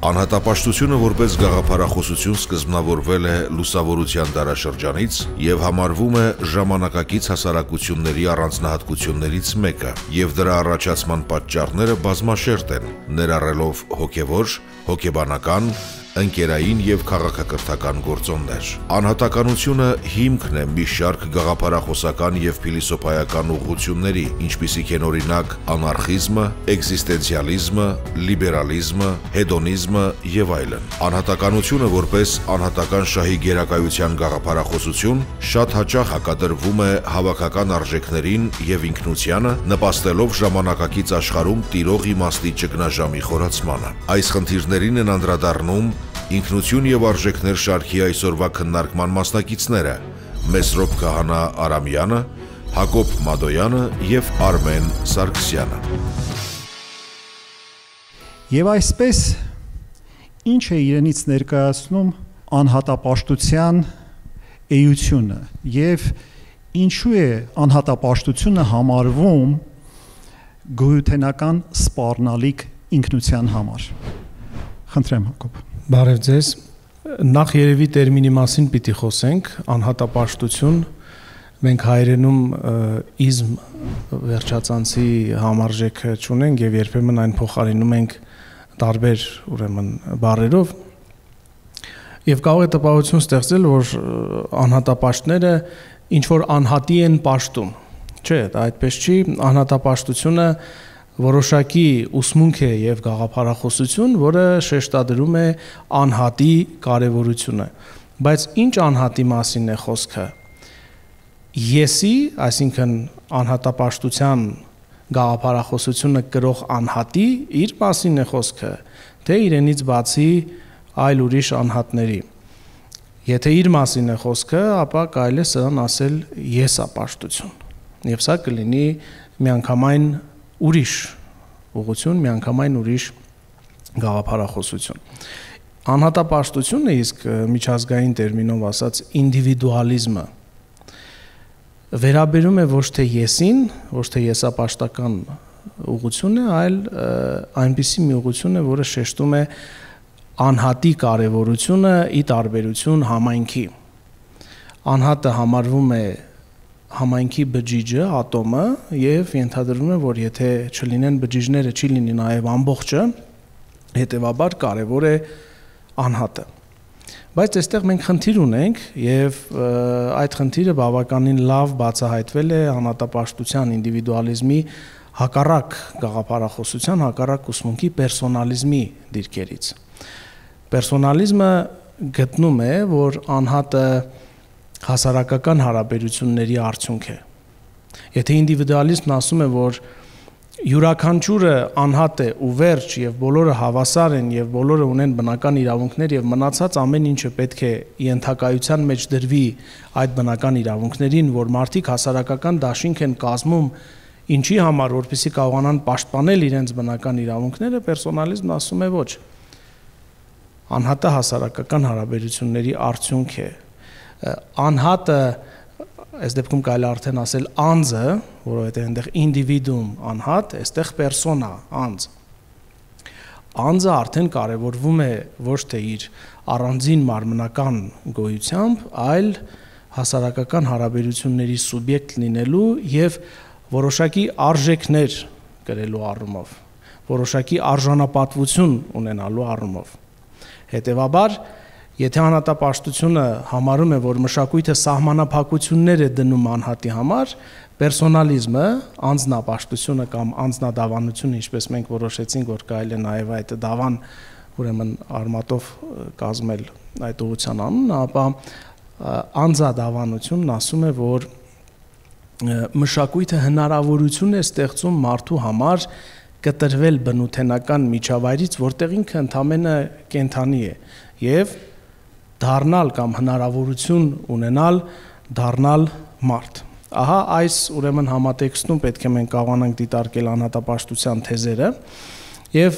Անհատապաշտությունը որպես գաղափարախոսություն սկզբնավորվել է լուսավորության դարաշրջանից և համարվում է ժամանակակից հասարակությունների առանձնահատկություններից մեկը, և դրա առաջացման պատճառները բազմաշերտ են, ներառելով հոգևոր, հոգեբանական, ընկերային և քաղաքակրթական գործոններ։ Անհատականությունը հիմքն է մի շարք գաղափարախոսական և փիլիսոփայական ուղղությունների, ինչպիսիք են օրինակ անարխիզմը, էկզիստենցիալիզմը, լիբերալիզմը, հեդոնիզմը և այլն։ Անհատականությունը որպես անհատական շահի գերակայության գաղափարախոսություն շատ հաճախ հակադրվում է հավաքական արժեքներին և ինքնությանը, նպաստելով ժամանակակից աշխարհում տիրող իմաստի ճգնաժամի խորացմանը։ Այս խնդիրներին են անդրադառնում ինքնություն և արժեքներ շարքի այսօրվա քննարկման մասնակիցները՝ Մեսրոպ Քահանա Արամյանը, Հակոբ Մադոյանը և Արմեն Սարգսյանը։ Եվ այսպես, ինչ է իրենից ներկայացնում անհատապաշտության էությունը և ինչու է անհատապաշտությունը համարվում գոյութենական սպառնալիք ինքնության համար։ Խնդրեմ Հակոբ։ Բարև ձեզ։ Նախ երևի տերմինի մասին պիտի խոսենք, անհատապաշտություն, մենք հայերենում իզմ վերջածանցի համարժեքը չունենք և երբեմն այն փոխարինում ենք տարբեր ուրեմն բառերով և կարող է տպավորություն ստեղծել, որ անհատապաշտները ինչ-որ անհատի են պաշտում, չէ, դա այդպես չի, անհատապաշտությունը որոշակի ուսմունք է և գաղափարախոսություն, որը շեշտադրում է անհատի կարևորությունը, բայց ինչ անհատի մասին է խոսքը, եսի, այսինքն անհատապաշտության գաղափարախոսությունը կրող անհատի իր մասին է խոսքը, թե իրենից բացի այլ ուրիշ անհատների, եթե իր մասին է խոսքը, ապա կարելի է սրան ասել եսապաշտություն, և սա կլինի միանգամայն ուրիշ ուղղություն, միանգամայն ուրիշ գաղափարախոսություն։ Անհատապաշտությունը իսկ միջազգային տերմինով ասած ինդիվիդուալիզմը վերաբերում է ոչ թե եսին, ոչ թե եսապաշտական ուղղություն է, այլ այնպիսի մի ուղղություն է, որը շեշտում է անհատի կարևորությունը ի տարբերություն համայնքի։ Անհատը համարվում է համայնքի բջիջը, ատոմը և ենթադրվում է, որ եթե չլինեն բջիջները, չի լինի նաև ամբողջը, հետևաբար կարևոր է անհատը։ Բայց այստեղ մենք խնդիր ունենք և այդ խնդիրը բավականին լավ բացահայտվել է անհատապաշտության ինդիվիդուալիզմի հակառակ գաղափարախոսության, հակառակ ուսմունքի պերսոնալիզմի դիրքերից։ Պերսոնալիզմը գտնում է, որ անհատը հասարակական հարաբերությունների արդյունք է։ Եթե ինդիվիդուալիզմն ասում է, որ յուրաքանչյուրը անհատ է ու վերջ և բոլորը հավասար են և բոլորը ունեն բնական իրավունքներ և մնացած ամեն ինչը պետք է ենթակայության մեջ դրվի այդ բնական իրավունքներին, որ մարդիկ հասարակական դաշինք են կազմում ինչի համար, որպեսզի կարողանան պաշտպանել իրենց բնական իրավունքները, պերսոնալիզմն ասում է ոչ։ Անհատը հասարակական հարաբերությունների արդյունք է։ Անհատը, այս դեպքում կարելի արդեն ասել անձը, որովհետև այնտեղ ինդիվիդուում անհատ, այստեղ պերսոնա, անձ։ Անձը արդեն կարևորվում է ոչ թե իր առանձին մարմնական գոյությամբ, այլ հասարակական հարաբերությունների սուբյեկտ լինելու և որոշակի արժեքներ կրելու առումով, որոշակի արժանապատվություն ունենալու առումով։ Հետևաբար, եթե անհատապաշտությունը համարում է, որ մշակույթը սահմանափակություններ է դնում անհատի համար, պերսոնալիզմը, անձնապաշտությունը կամ անձնադավանությունը, ինչպես մենք որոշեցինք, որ կարելի է նաև այդ դավան ուրեմն արմատով կազմել այդ ուղղության անունը, ապա անձնադավանությունն ասում է, որ մշակույթը հնարավորություն է ստեղծում մարդու համար կտրվել բնութենական միջավայրից, որտեղ ինքը ընդամենը կենդանի է և դառնալ կամ հնարավորություն ունենալ դառնալ մարդ։ Ահա այս ուրեմն համատեքստում պետք է մենք կարողանանք դիտարկել անհատապաշտության թեզերը և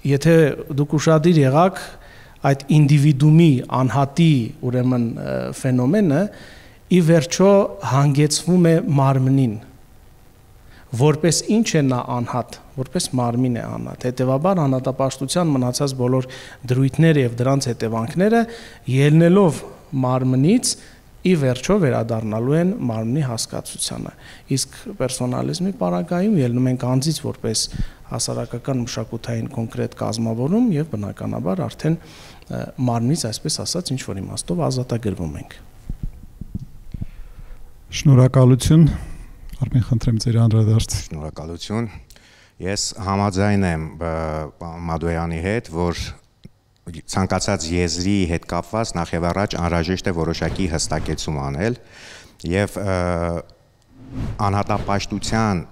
եթե դուք ուշադիր եղաք այդ ինդիվիդուումի անհատի ուրեմն ֆենոմենը ի վերջո հանգեցվում է մարմնին, որպես ինչ է նա անհատ, որպես մարմին է անհատ։ Հետևաբար անհատապաշտության մնացած բոլոր դրույթները եւ դրանց հետևանքները ելնելով մարմնից ի վերջո վերադառնալու են մարմնի հասկացությանը։ Իսկ պերսոնալիզմի պարագայում ելնում ենք անձից որպես հասարակական մշակութային կոնկրետ կազմավորում եւ բնականաբար արդեն մարմնից, այսպես ասած, ինչ որ իմաստով ազատագրվում ենք։ Շնորհակալություն, Արմեն, խնդրեմ ձեր անդրադարձ։ Շնորհակալություն։ Ես համաձայն եմ Մադոյանի հետ, որ ցանկացած եզրի հետ կապված նախ եւ առաջ անհրաժեշտ է որոշակի հստակեցում անել եւ անհատապաշտության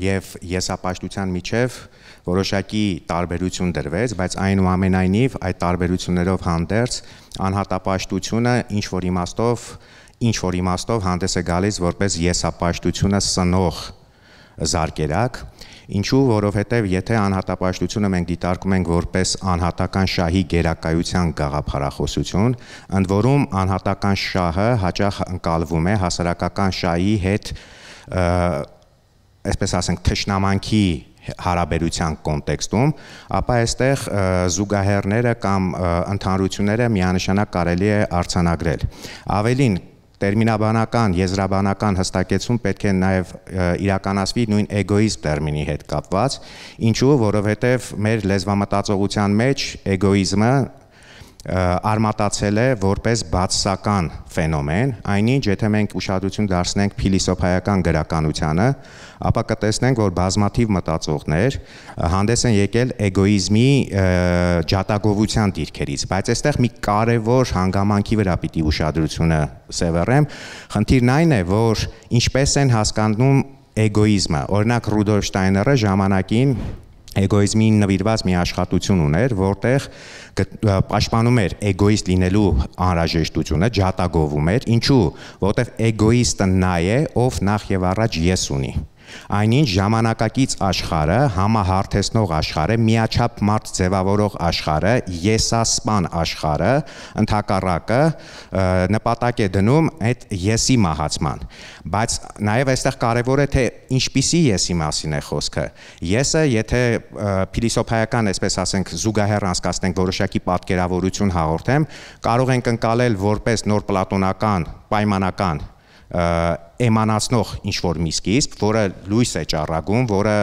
եւ եսապաշտության միջև որոշակի տարբերություն դրվեց, բայց այնուամենայնիվ այդ տարբերություններով հանդերձ անհատապաշտությունը ինչ որ իմաստով հանդես է գալիս որպես եսապաշտությունը սնող զարկերակ, ինչու, որովհետև եթե անհատապաշտությունը մենք դիտարկում ենք որպես անհատական շահի գերակայության գաղափարախոսություն, ընդ որում անհատական շահը հաճախ ընկալվում է հասարակական շահի հետ, այսպես ասենք, թշնամանքի հարաբերության կոնտեքստում, ապա այստեղ զուգահեռները կամ ընդհանրությունները միանշանակ կարելի է արձանագրել։ Ավելին, տերմինաբանական, եզրաբանական հստակեցում պետք է նաև իրականացվի նույն էգոիզմ տերմինի հետ կապված, ինչու, որովհետև մեր լեզվամտածողության մեջ էգոիզմը արմատացել է որպես բացասական ֆենոմեն, այնինչ եթե մենք ուշադրություն դարձնենք փիլիսոփայական գրականությանը, ապա կտեսնենք, որ բազմաթիվ մտածողներ հանդես են եկել էգոիզմի ջատագովության դիրքերից, բայց այստեղ մի կարևոր հանգամանքի վրա պիտի ուշադրությունը սևեռեմ, խնդիրն այն է, որ ինչպես են հասկանում էգոիզմը, օրինակ Ռուդոլֆ Շտայները ժամանակին էգոիզմին նվիրված մի աշխատություն ուներ, որտեղ պաշտպանում էր էգոիստ լինելու անհրաժեշտությունը, ջատագովում էր, ինչու, որտեղ էգոիստը նա է, ով նախ եւ առաջ ես ունի։ Այնինչ ժամանակակից աշխարհը, համահարթեցնող աշխարհը, միաչափ մարդ ձևավորող աշխարհը, եսասպան աշխարհը, ընդհակառակը նպատակ է դնում այդ եսի մահացման։ Բայց նաև այստեղ կարևոր է, թե ինչպիսի եսի մասին է խոսքը։ Եսը, եթե փիլիսոփայական, այսպես ասենք, զուգահեռ անցկացնենք որոշակի պատկերավորություն հաղորդեմ, կարող ենք ընկալել որպես նոր պլատոնական, պայմանական էմանացնող ինչ-որ մի սկիզբ, որը լույս է ճառագում, որը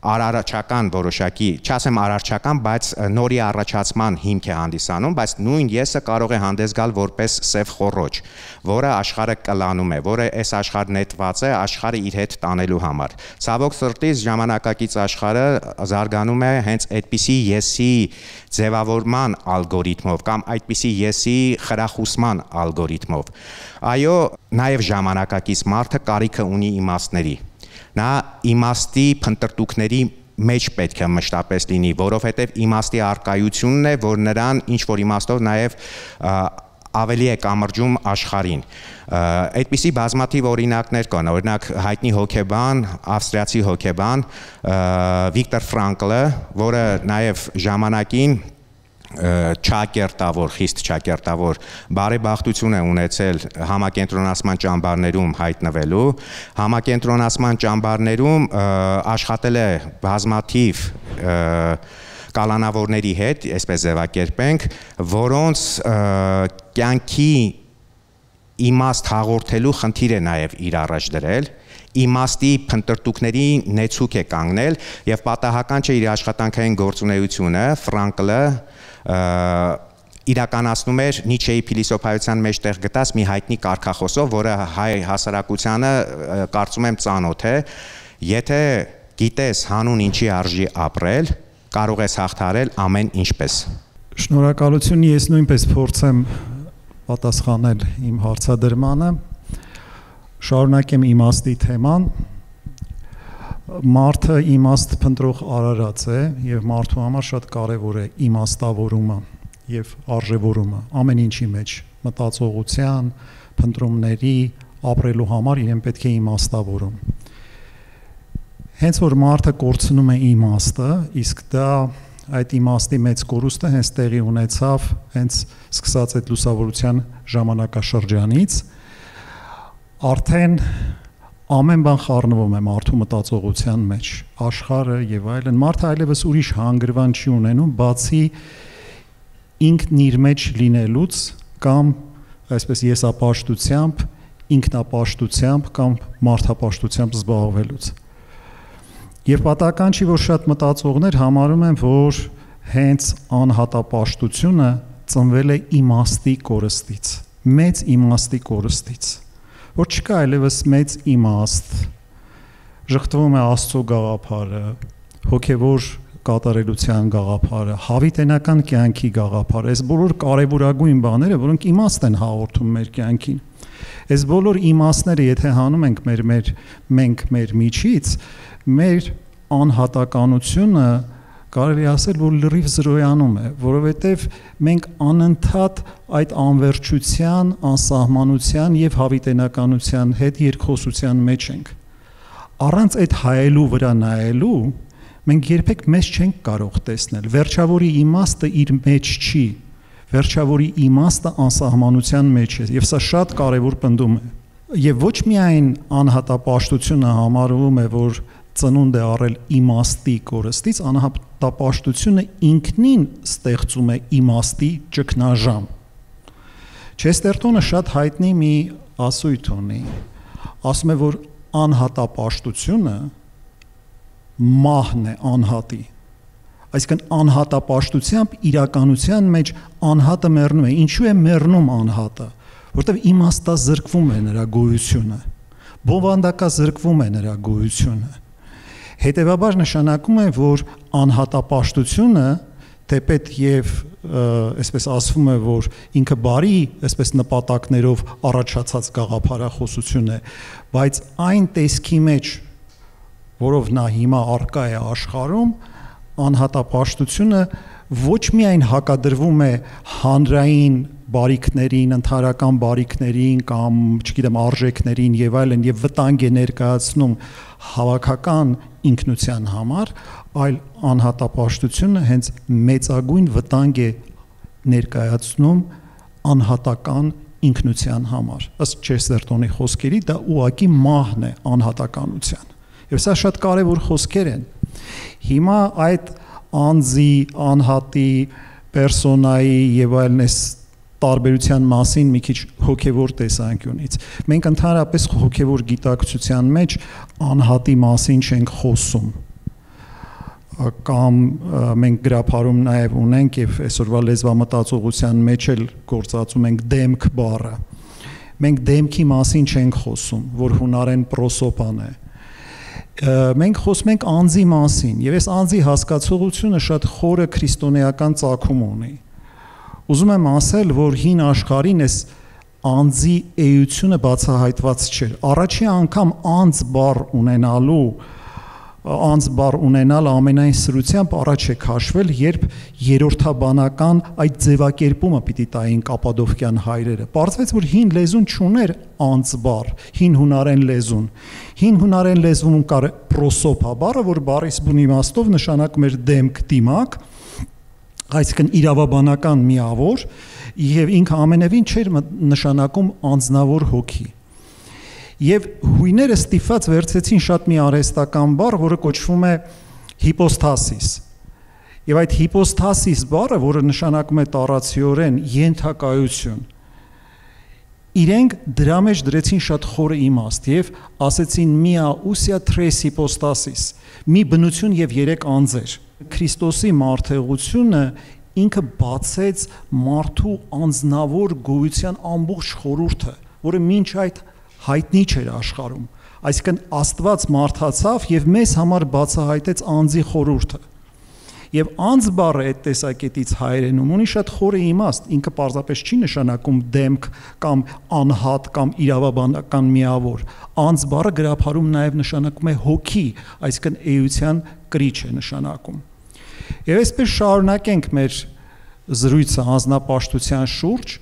արարչական որոշակի, չասեմ արարչական, բայց նորի առաջացման հիմք է հանդիսանում, բայց նույն եսը կարող է հանդես գալ որպես սև խոռոչ, որը աշխարհը կլանում է, որը այս աշխարհը նետված է աշխարհը իր հետ տանելու համար։ Ցավոք սրտի ժամանակակից աշխարհը զարգանում է հենց այդպիսի եսի ձևավորման ալգորիթմով կամ այդպիսի եսի խրախուսման ալգորիթմով։ Այո, նաև ժամանակակից մարդը կարիքը ունի իմաստների։ Նա իմաստի փնտրտուքների մեջ պետք է մշտապես լինի, որովհետև իմաստի արկայությունն է, որ նրան ինչ-որ իմաստով նաև ավելի է կամրջում աշխարհին։ Այդպիսի բազմաթիվ օրինակներ կան, օրինակ հայտնի հոգեբան, ավստրիացի հոգեբան Վիկտոր Ֆրանկլը, որը նաև ժամանակին չակերտավոր, խիստ չակերտավոր բարեբախտություն է ունեցել համակենտրոնացման ճամբարներում հայտնվելու, համակենտրոնացման ճամբարներում աշխատել է բազմաթիվ կալանավորների հետ, այսպես ձևակերպենք, որոնց կյանքի իմաստ հաղորդելու խնդիր է նաև իր առաջ դրել, իմաստի փնտրտուքների նեցուկ է կանգնել եւ պատահական չէ իր աշխատանքային գործունեությունը Ֆրանկլը իրականացնում էր Նիչեի փիլիսոփայության մեջ տեղ գտած մի հայտնի կարգախոսով, որը հայ հասարակությանը կարծում եմ ծանոթ է, եթե գիտես հանուն ինչի արժի ապրել, կարող ես հաղթահարել ամեն ինչպես։ Շնորհակալություն, ես նույնպես փորձեմ պատասխանել իմ հարցադրմանը, շարունակեմ իմաստի թեման, մարդը իմաստ փնտրող արարած է եւ մարդու համար շատ կարեւոր է իմաստավորումը եւ արժեվորումը ամեն ինչի մեջ, մտածողության, փնտրումների, ապրելու համար իրեն պետք է իմաստավորում։ Հենց որ մարդը կորցնում է իմաստը, իսկ դա այդ իմաստի մեծ կորուստը հենց տեղի ունեցավ հենց սկսած այդ լուսավորության ժամանակաշրջանից, արդեն ամեն բան խառնվում է մարդու մտածողության մեջ, աշխարհը եւ այլն, մարդը այլևս ուրիշ հանգրվան չի ունենում, բացի ինքն իր մեջ լինելուց կամ այսպես եսապաշտությամբ, ինքնապաշտությամբ կամ մարդապաշտությամբ զբաղվելուց։ Եվ պատահական չի, որ շատ մտածողներ համարում են, որ հենց անհատապաշտությունը ծնվել է իմաստի կորստից, մեծ իմաստի կորստից, որ չկա այլևս մեծ իմաստ, ժխտվում է Աստծո գաղափարը, հոգևոր կատարելության գաղափարը, հավիտենական կյանքի գաղափարը, այս բոլոր կարևորագույն բաները, որոնք իմաստ են հաղորդում մեր կյանքին։ Այս բոլոր իմաստները, եթե հանում ենք մենք մեր միջից, մեր անհատականությունը կարելի ասել, որ լրիվ զրոյանում է, որովհետև մենք անընդհատ այդ անվերջության, անսահմանության եւ հավիտենականության հետ երկխոսության մեջ ենք։ Առանց այդ հայելու վրա նայելու մենք երբեք մեզ չենք կարող տեսնել։ Վերջավորի իմաստը իր մեջ չի։ Վերջավորի իմաստը անսահմանության մեջ է, եւ սա շատ կարեւոր պնդում է։ Եվ ոչ միայն անհատապաշտությունը համարվում է, որ ծնունդ է առել իմաստի կորստից, անհատապաշտությունը ինքնին ստեղծում է իմաստի ճգնաժամ։ Չեստերտոնը շատ հայտնի մի ասույթ ունի, ասում է, որ անհատապաշտությունը մահն է անհատի, այսինքն անհատապաշտությամբ իրականության մեջ անհատը մեռնում է։ Ինչու է մեռնում անհատը, որտեղ իմաստազրկվում է նրա գոյությունը, բովանդակազրկվում է նրա գոյությունը։ Հետևաբար նշանակում է, որ անհատապաշտությունը թեպետ եւ այսպես ասվում է, որ ինքը բարի, այսպես նպատակներով առաջացած գաղափարախոսություն է, բայց այն տեսքի մեջ, որով նա հիմա արկա է աշխարհում, անհատապաշտությունը ոչ միայն հակադրվում է հանրային բարիքներին, ընդհանրական բարիքներին կամ, չգիտեմ, արժեքներին եւ այլն եւ վտանգ է ներկայացնում հավաքական ինքնության համար, այլ անհատապաշտությունը հենց մեծագույն վտանգ է ներկայացնում անհատական ինքնության համար։ Ըստ Չեստերտոնի խոսքերի դա ուղղակի մահն է անհատականության։ Եվ սա շատ կարևոր խոսքեր են։ Հիմա այդ անձի, անհատի, պերսոնայի եւ այլն տարբերության մասին մի քիչ հոգևոր տեսանկյունից։ Մենք ընդհանրապես հոգևոր գիտակցության մեջ անհատի մասին չենք խոսում, կամ մենք գրափարում նաև ունենք եւ այսօրվա լեզվամտածողության մեջ էլ գործածում ենք դեմք բառը։ Մենք դեմքի մասին չենք խոսում, որ հունարեն պրոսոպան է։ Մենք խոսում ենք անձի մասին, եւ այս անձի հասկացողությունը շատ խորը քրիստոնեական ծագում ունի։ Ուզում եմ ասել, որ հին աշխարհին այս անձի էությունը բացահայտված չէր։ Առաջի անգամ անձ բառ ունենալ ամենայն սրությամբ առաջ է քաշվել, երբ երրորդաբանական այդ ձևակերպումը պիտի տային կապադովկյան հայրերը։ Պարզվեց, որ հին լեզուն չուներ անձ բառ, հին հունարեն լեզուն։ Հին հունարեն լեզվում կար պրոսոպա բառը, որ բառից բուն իմաստով նշանակում էր դեմք, դիմակ, այսինքն իրավաբանական միավոր, եւ ինքը ամենևին չէր նշանակում անձնավոր հոգի։ Եվ հույները ստիպված վերցեցին շատ մի արհեստական բառ, որը կոչվում է հիպոստասիս։ Եվ այդ հիպոստասիս բառը, որը նշանակում է տառացիորեն ենթակայություն, իրենք դրա մեջ դրեցին շատ խորը իմաստ եւ ասեցին mia ousia tres hypostasis, մի բնություն եւ երեք անձեր։ Քրիստոսի մարդեղությունը ինքը բացեց մարդու անձնավոր գոյության ամբողջ խորհուրդը, որը մինչ այդ հայտնի չէր աշխարհում։ Այսինքն Աստված մարդացավ եւ մեզ համար բացահայտեց անձի խորհուրդը։ Եվ անձ բառը այդ տեսակետից հայերենում ունի շատ խորը իմաստ, ինքը պարզապես չի նշանակում դեմք կամ անհատ կամ իրավաբանական միավոր։ Անձ բառը գրաբարում նաև նշանակում է հոգի, այսինքն էության կրիչ է նշանակում։ Եվ այսպես շարունակենք մեր զրույցը անձնապաշտության շուրջ։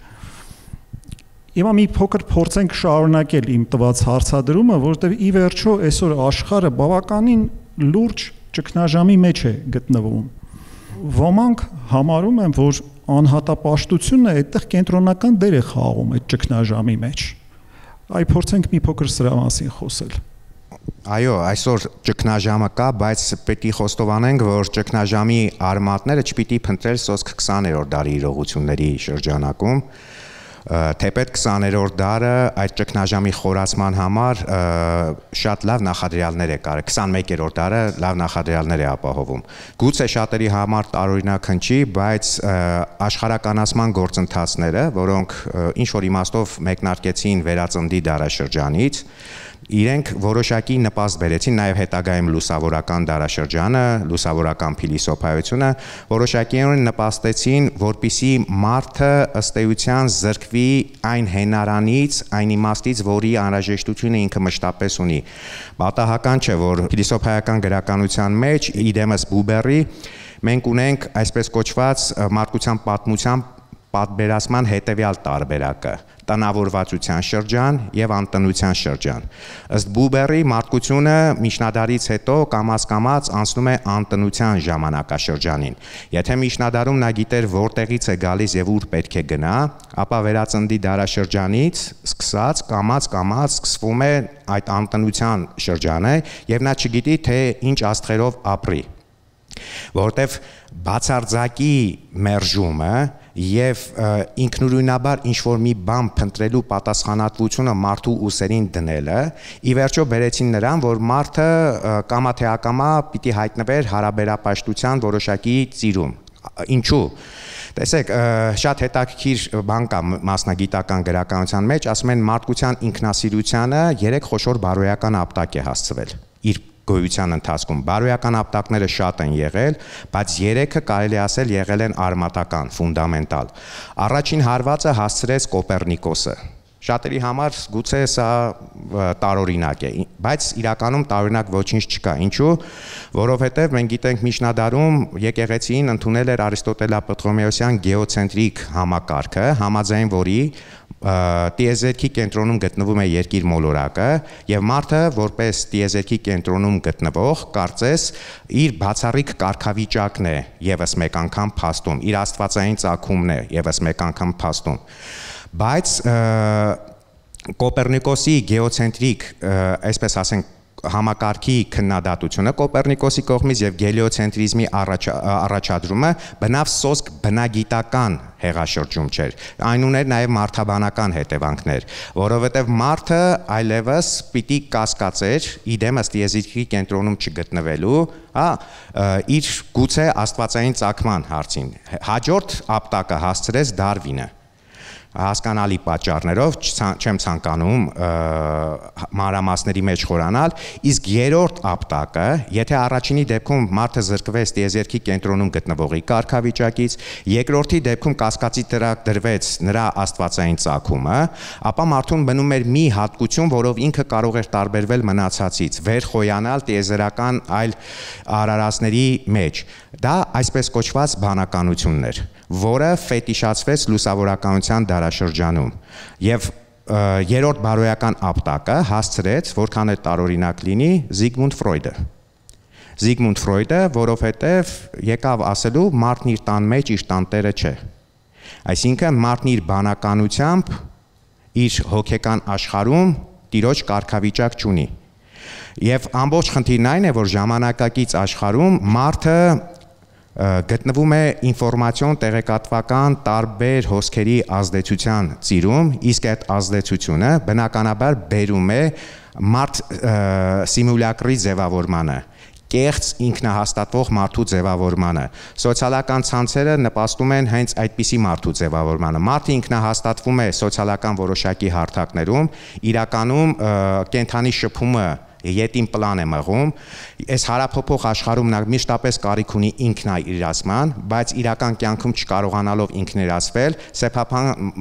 Հիմա մի փոքր փորձենք շարունակել իմ տված հարցադրումը, որովհետև ի վերջո այսօր աշխարհը բավականին լուրջ ճգնաժամի մեջ է գտնվում։ Ոմանք համարում են, որ անհատապաշտությունը այդտեղ կենտրոնական դեր է խաղում այդ ճգնաժամի մեջ։ Այ փորձենք մի փոքր սրա մասին խոսել։ Այո, այսօր ճգնաժամը կա, բայց պետք է խոստովանենք, որ ճգնաժամի արմատները չպիտի փնտրել սոսկ 20-րդ դարի իրողությունների շրջանակում, թեպետ 20-րդ դարը այդ ճգնաժամի խորացման համար շատ լավ նախադրյալներ է կարել, 21-րդ դարը լավ նախադրյալներ է ապահովում։ Գուցե շատերի համար տարօրինակ հնչի, բայց աշխարհականացման գործընթացները, որոնք ինչ-որ իմաստով մեկնարկեցին վերածնդի դարաշրջանից, իրենք որոշակի նպաստ բերեցին նաև հետագայում լուսավորական դարաշրջանը, լուսավորական փիլիսոփայությունը որոշակիորեն նպաստեցին, որպիսի մարդը ըստ էության զրկվի այն հենարանից, այն իմաստից, որի անհրաժեշտությունը ինքը մշտապես ունի։ Պատահական չէ, որ փիլիսոփայական գրականության մեջ իդեմս Բուբերի մենք ունենք այսպես կոչված մարդկության պատմության պատբերացման հետևյալ տարբերակը՝ տնավորվածության շրջան եւ անտնության շրջան։ Ըստ Բուբերի մարդկությունը միջնադարից հետո կամաց-կամաց անցնում է անտնության ժամանակաշրջանին։ Եթե միջնադարում նա գիտեր որտեղից է գալիս եւ ուր պետք է գնա, ապա վերածնդի դարաշրջանից սկսած կամաց-կամաց սկսվում է այդ անտնության շրջանը եւ նա չգիտի թե ինչ աստղերով ապրի։ Որտեվ բացարձակի մերժումը եւ ինքնուրույնաբար ինչ-որ մի բան փնտրելու պատասխանատվությունը մարդու ուսերին դնելը ի վերջո բերեցին նրան, որ մարդը կամա թե ակամա պիտի հայտնվեր հարաբերապաշտության որոշակի ծիրում։ Ինչու՞։ Տեսեք, շատ հետաքրքիր բան կա մասնագիտական գրականության մեջ, ասում են մարդկության ինքնասիրությանը 3 խոշոր բարոյական ապտակ է հասցվել իր գոյության ընթացքում։ Բարոյական ապտակները շատ են եղել, բայց 3-ը կարելի ասել եղել են արմատական, ֆունդամենտալ։ Առաջին հարվածը հասցրեց Կոպեռնիկոսը։ Շատերի համար գուցե սա տարօրինակ է, բայց իրականում տարօրինակ ոչինչ չկա։ Ինչու՞։ Որովհետև մենք գիտենք միջնադարում եկեղեցին ընդունել էր Արիստոտելա-Պտրոմեոսյան գեոցենտրիկ համակարգը, համաձայն որի տիեզերքի կենտրոնում գտնվում է երկիր մոլորակը եւ մարդը որպես տիեզերքի կենտրոնում գտնվող կարծես իր բացառիկ կարգավիճակն է եւս մեկ անգամ փաստում, իր աստվածային ծագումն է եւս մեկ անգամ փաստում։ Բայց Կոպեռնիկոսի գեոցենտրիկ, այսպես ասենք, համակարգի քննադատությունը Կոպեռնիկոսի կողմից եւ գելիոցենտրիզմի առաջադրումը բնավ սոսկ բնագիտական հեղաշրջում չէր։ Այն ուներ նաեւ մարդաբանական հետևանքներ, որովհետեւ մարդը այլևս պիտի կասկածեր իդեմս տիեզերքի կենտրոնում չգտնվելու, իր գուցե աստվածային ծագման հարցին։ Հաջորդ ապտակը հասցրեց Դարվինը։ Հասկանալի պատճառներով չեմ ցանկանում մանրամասների մեջ խորանալ, իսկ երրորդ ապտակը, եթե առաջինի դեպքում մարդը զրկվեց տիեզերքի կենտրոնում գտնվողի կարգավիճակից, երկրորդի դեպքում կասկածի տակ դրվեց նրա աստվածային ծագումը, ապա մարդուն մնում էր մի հատկություն, որով ինքը կարող էր տարբերվել մնացածից, վերխոյանալ տիեզերական այլ արարածների մեջ։ Դա այսպես կոչված բանականությունն էր, որը ֆետիշացվեց լուսավորականության դարաշրջանում եւ երրորդ բարոյական ապտակը հասցրեց, որքան է տարօրինակ լինի, Զիգմունդ Ֆրոյդը։ Զիգմունդ Ֆրոյդը, որովհետեւ եկավ ասելու մարդն իր տան մեջ իր տանտերը չէ։ Այսինքն մարդն իր բանականությամբ իր հոգեկան աշխարհում տիրոջ կարգավիճակ չունի։ Եվ ամբողջ խնդիրն այն է, որ ժամանակակից աշխարհում մարդը գտնվում է ինֆորմացիոն տեղեկատվական տարբեր հոսքերի ազդեցության ծիրում, իսկ այդ ազդեցությունը բնականաբար բերում է մարդ սիմուլյակրի ձևավորմանը, կեղծ ինքնահաստատվող մարդու ձևավորմանը։ Սոցիալական ցանցերը նպաստում են հենց այդպիսի մարդու ձևավորմանը։ Մարդը ինքնահաստատվում է սոցիալական որոշակի հարթակներում, իրականում կենթանի շփումը ետին պլան է մղում, այս հարափոփող աշխարհում նա միշտապես կարիք ունի ինքնաիրացման, բայց իրական կյանքում չկարողանալով ինքնիրացվել, սեփական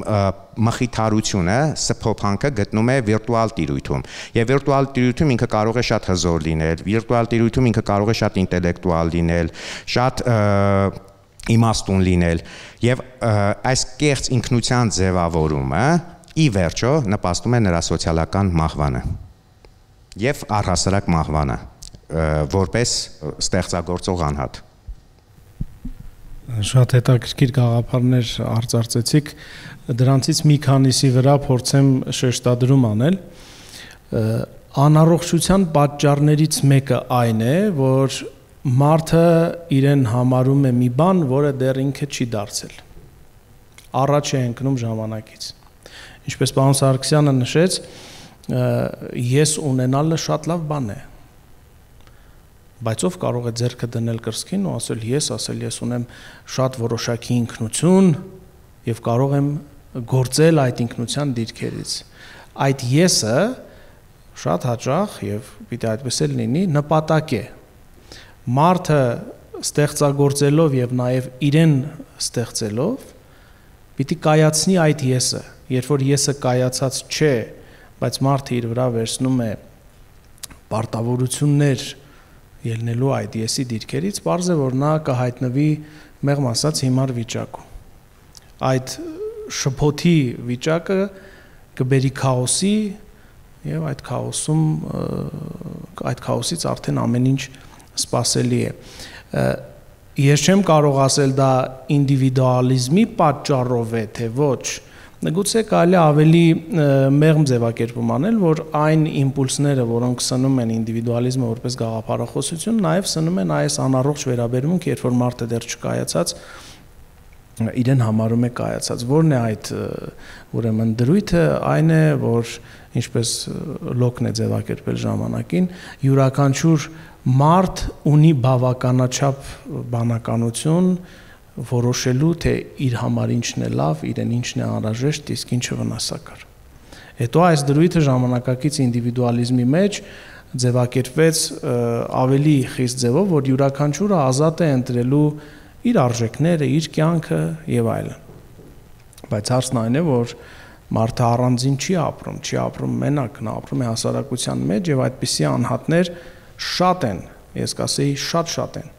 մխիթարությունը, սփոփանքը գտնում է վիրտուալ տիրույթում։ Եվ վիրտուալ տիրույթում ինքը կարող է շատ հզոր լինել, վիրտուալ տիրույթում ինքը կարող է շատ ինտելեկտուալ լինել, շատ իմաստուն լինել, եւ այս կեղծ ինքնության ձևավորումը ի վերջո նպաստում է նրա սոցիալական մահվանը եւ առհասարակ մահվանը որպես ստեղծագործող անհատ։ Շատ հետաքրքիր գաղափարներ Անառողջության պատճառներից մեկը այն է, որ մարդը իրեն համարում է մի բան, որը դեռ ինքը չի դարձել։ Առաջ է ընկնում ժամանակից։ Ինչպես պարոն Սարգսյանը նշեց, ես ունենալը շատ լավ բան է։ Բայց ով կարող է ձեռքը դնել կրծքին ու ասել ես ունեմ շատ որոշակի ինքնություն եւ կարող եմ գործել այդ ինքնության դիրքերից։ Այդ եսը շատ հաճախ եւ պիտի այդպես էլ լինի, նպատակ է։ Մարդը ստեղծագործելով եւ նաեւ իրեն ստեղծելով պիտի կայացնի այդ եսը։ Երբ որ եսը կայացած չէ, բայց մարդը իր վրա վերցնում է պարտավորություններ ելնելու այդ եսի դիրքերից, պարզ է, որ նա կհայտնվի մեղմ ասած հիմար վիճակում։ Այդ շփոթի վիճակը կբերի քաոսի եւ այդ քաոսից արդեն ամեն ինչ սпасելի է։ Ես չեմ կարող ասել դա ինդիվիդուալիզմի պատճառով է, թե ոչ։ Գուցե կարելի ավելի մեղմ ձևակերպում անել, որ այն իմպուլսները, որոնք սնում են ինդիվիդուալիզմը որպես գաղափարախոսություն, նաև սնում են այս անառողջ վերաբերմունք, երբ որ մարդը դեռ չկայացած, իրեն համարում է կայացած։ Որն է այդ ուրեմն դրույթը, այն է, որ ինչպես Լոկն է ձևակերպել ժամանակին, յուրաքանչյուր մարդ ունի բավականաչափ բանականություն որոշելու, թե իր համար ինչն է լավ, իրեն ինչն է անհրաժեշտ, իսկ ինչը վնասակար։ Հետո այս դրույթը ժամանակակից ինդիվիդուալիզմի մեջ ձևակերպվեց ավելի խիստ ձևով, որ յուրաքանչյուրը ազատ է ընտրելու իր արժեքները, իր կյանքը եւ այլն։ Բայց հարցն այն է, որ մարդը առանձին չի ապրում մենակ, նա ապրում է հասարակության մեջ եւ այդպիսի անհատներ շատ են, ես կասեի շատ են։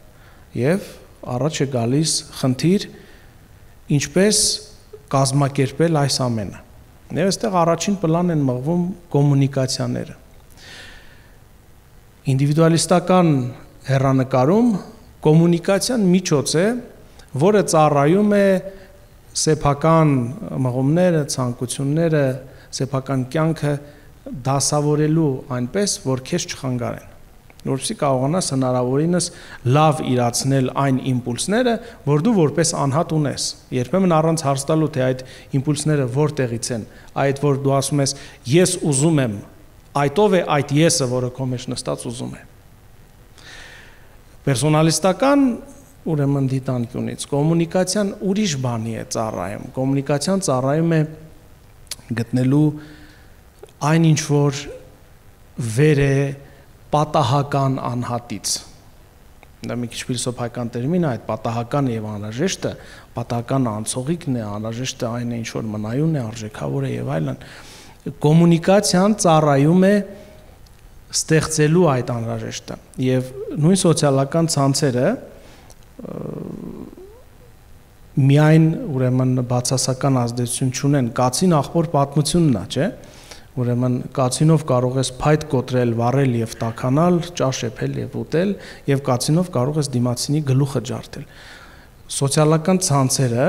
Եվ առաջ է գալիս խնդիր, ինչպես կազմակերպել այս ամենը։ Եվ այստեղ առաջին պլան են մղվում կոմունիկացիաները։ Ինդիվիդուալիստական հեռանկարում կոմունիկացիան միջոց է, որը ծառայում է սեփական մղումները, ցանկությունները, սեփական կյանքը դասավորելու այնպես, որ քեզ չխանգարեն։ Որպեսզի կարողանաս հնարավորինս լավ իրացնել այն իմպուլսները, որ դու որպես անհատ ունես։ Երբեմն առանց հարց տալու, թե այդ իմպուլսները որտեղից են, այդ որ դու ասում ես, ես ուզում եմ, այդով է այդ եսը, որը քո մեջ նստած ուզում է։ Պերսոնալիստական ուրեմն դիտանկյունից կոմունիկացիան ուրիշ բանի է ծառայում։ Կոմունիկացիան ծառայում է գտնելու այն ինչ որ վեր է պատահական անհատից։ Դա մի քիչ ֆիլիսոփայական տերմին է, այդ պատահականը եւ անհրաժեշտը, պատահական անցողիկն է, անհրաժեշտը այն է, ինչ որ մնայուն է, արժեքավոր է եւ այլն։ Կոմունիկացիան ծառայում է ստեղծելու այդ անհրաժեշտը եւ նույն սոցիալական ցանցերը միայն ուրեմն բացասական ազդեցություն չունեն, կացին աղբոր պատմությունն է, չէ՞։ Ուրեմն կացինով կարող ես փայտ կոտրել, վառել եւ տաքանալ, ճաշ եփել եւ ուտել, եւ կացինով կարող ես դիմացինի գլուխը ջարդել։ Սոցիալական ցանցերը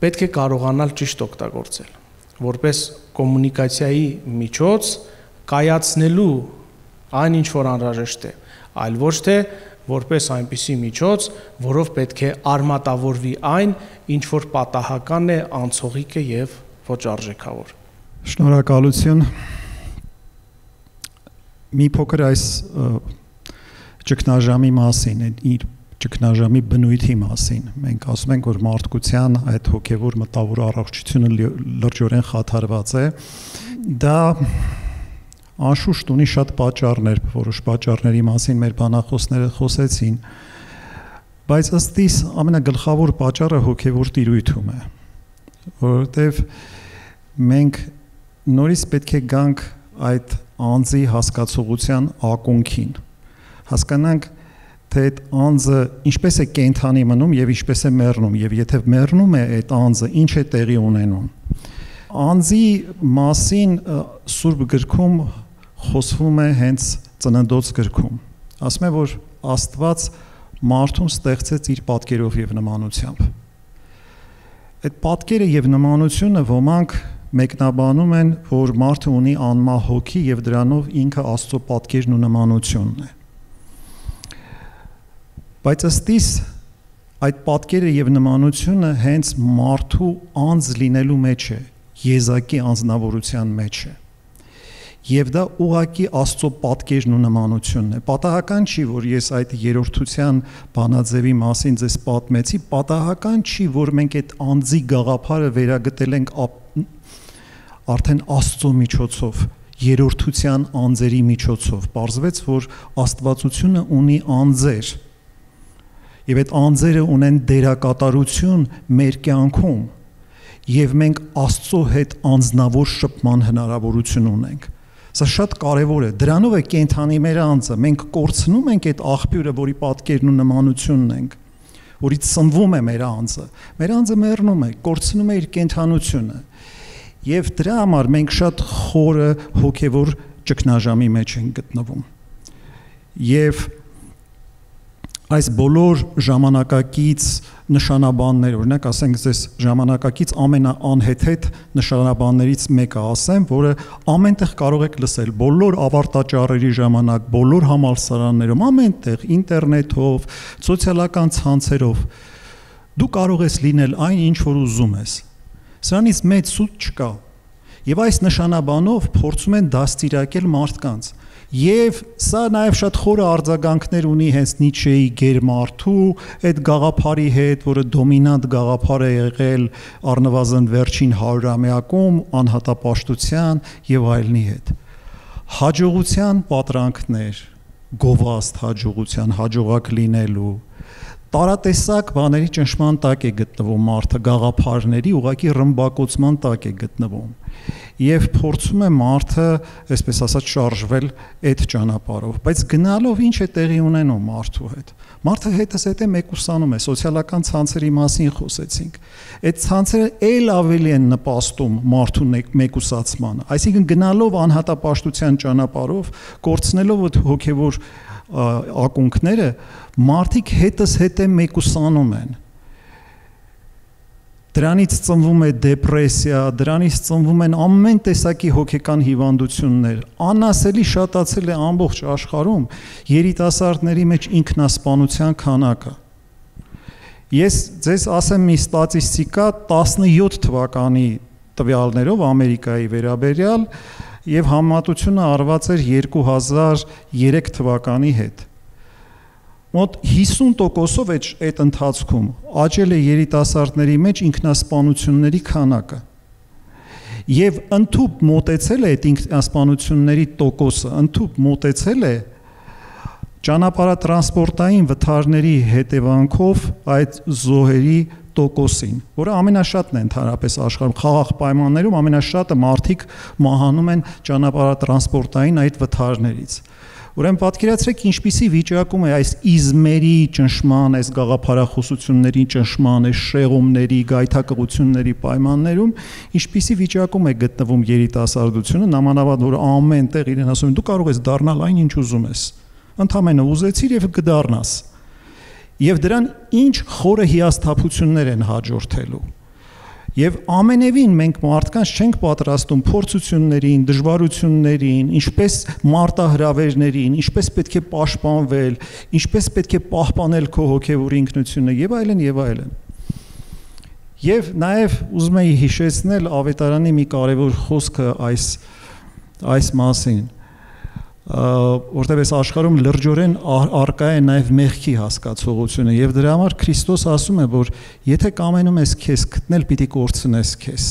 պետք է կարողանալ ճիշտ օգտագործել, որպես կոմունիկացիայի միջոց կայացնելու այն ինչ որ անհրաժեշտ է, այլ ոչ թե որպես այնպիսի միջոց, որով պետք է արմատավորվի այն, ինչ որ պատահական է, անցողիկ է եւ ոչ արժեքավոր։ Շնորհակալություն։ Մի փոքր այս ճգնաժամի մասին, իր ճգնաժամի բնույթի մասին։ Մենք ասում ենք, որ մարդկության այդ հոգևոր մտավոր առողջությունը լրջորեն խաթարված է։ Դա անշուշտ ունի շատ պատճառներ, որոշ պատճառների մասին մեր բանախոսները խոսեցին, բայց ըստ իս ամենագլխավոր պատճառը հոգևոր տիրույթում է, որովհետև մենք նորից պետք է գանք այդ անձի հասկացողության ակունքին, հասկանանք, թե այդ անձը ինչպես է կենդանի մնում եւ ինչպես է մեռնում, եւ եթե մեռնում է այդ անձը, ինչ է տեղի ունենում։ Անձի մասին Սուրբ գրքում խոսվում է հենց ծննդոց գրքում։ Ասում է, որ Աստված մարդուն ստեղծեց իր պատկերով եւ նմանությամբ։ Այդ պատկերը եւ նմանությունը ոմանք մեկնաբանում են, որ մարդը ունի անմահ հոգի եւ դրանով ինքը Աստծո պատկերն ու նմանությունն է։ Բայց ըստիս այդ պատկերը եւ նմանությունը հենց մարդու անձ լինելու մեջ է, եզակի անձնավորության մեջ է։ Եվ դա ուղղակի Աստծո պատկերն ու նմանությունն է։ Պատահական չի, որ ես այդ երրորդության բանաձևի մասին ձեզ պատմեցի, պատահական չի, որ մենք այդ անձի գաղափարը վերագտել ենք արդեն Աստծո միջոցով, երրորդության անձերի միջոցով։ Պարզվեց, որ Աստվածությունը ունի անձեր։ Եվ այդ անձերը ունեն դերակատարություն մեր կյանքում, եւ մենք Աստծո հետ անձնավոր շփման հնարավորություն ունենք։ Սա շատ կարևոր է։ Դրանով է կենթանի մեր անձը։ Մենք կորցնում ենք այդ աղբյուրը, որի պատկերն ու նմանությունն ենք, որից սնվում է մեր անձը։ Մեր անձը մեռնում է, կորցնում է իր կենթանությունը։ Եվ դրա համար մենք շատ խորը հոգևոր ճգնաժամի մեջ ենք գտնվում։ Եվ այս բոլոր ժամանակակից նշանաբաններ, օրինակ ասենք ձեզ ժամանակակից ամենաանհեթեթ նշանաբաններից մեկը ասեմ, որը ամենտեղ կարող եք լսել, բոլոր ավարտաճառերի ժամանակ, բոլոր համալսարաններում, ամենտեղ ինտերնետով, սոցիալական ցանցերով դու կարող ես լինել այն, ինչ որ ուզում ես։ Սրանից մեծ սուտ չկա։ Եվ այս նշանաբանով փորձում են դաստիարակել մարդկանց։ Եվ սա նաև շատ խորը արձագանքներ ունի հենց Նիչեի գերմարդու այդ գաղափարի հետ, որը դոմինանտ գաղափար է եղել առնվազն վերջին 100-ամյակում, անհատապաշտության եւ այլնի հետ։ Հաջողության պատրանքներ, գովաստ հաջողության, հաջողակ լինելու, տարատեսակ բաների ճնշման տակ է գտնվում մարդը, գաղափարների ուղղակի ռմբակոծման տակ է գտնվում։ Եվ փորձում է մարդը, այսպես ասած, շարժվել այդ ճանապարհով, բայց գնալով ինչ է տեղի ունենում մարդու հետ։ Մարդը հետզհետե մեկուսանում է, սոցիալական ցանցերի մասին խոսեցինք։ Այդ ցանցերը ել ավելի են նպաստում մարդու մեկուսացմանը, այսինքն գնալով անհատապաշտության ճանապարհով, կորցնելով հոգևոր ակունքները, մարդիկ հետզհետե մեկուսանում են։ Դրանից ծնվում է դեպրեսիա, դրանից ծնվում են ամեն տեսակի հոգեկան հիվանդություններ։ Անասելի շատացել է ամբողջ աշխարհում երիտասարդների մեջ ինքնասպանության քանակը։ Ես ձեզ ասեմ մի ստատիստիկա 17 թվականի տվյալներով Ամերիկայի վերաբերյալ եւ համեմատությունը արված էր 2003 թվականի հետ։ Մոտ 50%-ով այդ ընթացքում աճել է երիտասարդների մեջ ինքնասպանությունների քանակը։ Եվ ընդհուպ մոտեցել է այդ ինքնասպանությունների տոկոսը, ընդհուպ մոտեցել է ճանապարհատրանսպորտային վթարների հետևանքով այդ զոհերի տոկոսին, որը ամենաշատն է ընդհանրապես աշխարհում, խաղաղ պայմաններում ամենաշատը մարդիկ մահանում են ճանապարհատրանսպորտային այդ վթարներից։ Ուրեմն պատկերացրեք ինչպիսի վիճակում է այս իզմերի ճնշման, այս գաղափարախոսությունների ճնշման, այս շեղումների, գայթակղությունների պայմաններում, ինչպիսի վիճակում է գտնվում երիտասարդությունը, նամանավանդ որ ամեն տեղ իրեն ասում են դու կարող ես դառնալ այն ինչ ուզում ես։ Ընդամենը ուզեցիր եւ կդառնաս։ Եվ դրան ինչ խորը հիասթափություններ են հաջորդելու։ Եվ ամենևին մենք մարդկանց չենք պատրաստում փորձություններին, դժվարություններին, ինչպես մարտահրավերներին, ինչպես պետք է պաշտպանվել, ինչպես պետք է պահպանել քո հոգևոր ինքնությունը եւ այլն եւ այլն։ Եվ նաեւ ուզում եի հիշեցնել Ավետարանի մի կարևոր խոսքը այս մասին, որտեղ այս աշխարհում լրջորեն արկա է նաև մեղքի հասկացողությունը եւ դրա համար Քրիստոս ասում է, որ եթե կամենում ես քեզ գտնել, պիտի կորցնես քեզ։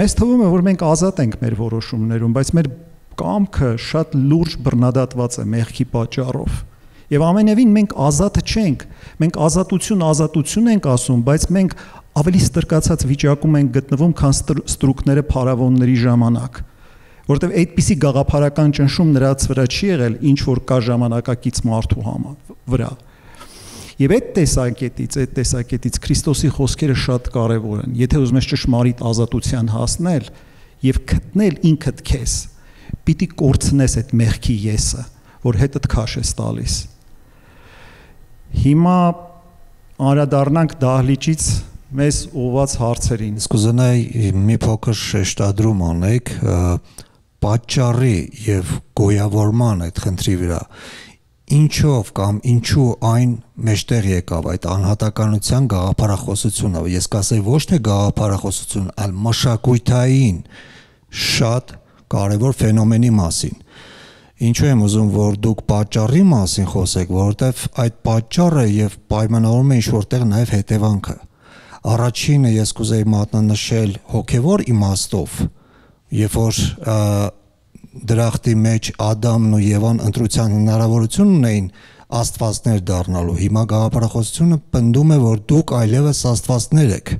Մեզ թվում է, որ մենք ազատ ենք մեր որոշումներում, բայց մեր կամքը շատ լուրջ բռնադատված է մեղքի պատճառով։ Եվ ամենևին մենք ազատ չենք։ Մենք ազատություն ենք ասում, բայց մենք ավելի ստրկացած վիճակում ենք գտնվում, քան ստրուկները փարավոնների ժամանակ։ Որտեւ այդպիսի գաղափարական ճնշում նրանց վրա չի եղել, ինչ որ կա ժամանակակից մարդու վրա։ Եվ այդ տեսակետից Քրիստոսի խոսքերը շատ կարևոր են։ Եթե ուզում ես ճշմարիտ ազատության հասնել եւ գտնել ինքդ քեզ, պիտի կորցնես այդ մեղքի եսը, որ հետդ քաշ ես տալիս։ Հիմա անդրադառնանք դահլիճից մեզ ուղված հարցերին։ Իսկ ուզենայի մի փոքր շեշտադրում անեք պատճառի եւ գոյավորման այդ խնդրի վրա։ Ինչով կամ ինչու այն մեջտեղ եկավ այդ անհատականության գաղափարախոսությունը։ Ես կասեի ոչ թե գաղափարախոսություն, այլ մշակութային շատ կարևոր ֆենոմենի մասին։ Ինչու եմ ուզում, որ դուք պատճառի մասին խոսեք, որովհետև այդ պատճառը եւ պայմանավորում է ինչ-որտեղ նաեւ հետևանքը։ Առաջինը ես կուզեի մատնանշել հոգեվոր իմաստով, երբ որ դրախտի մեջ Ադամն ու Եվան ընտրության հնարավորություն ունեին աստվածներ դառնալու, հիմա գաղափարախոսությունը պնդում է, որ դուք այլևս աստվածներ եք,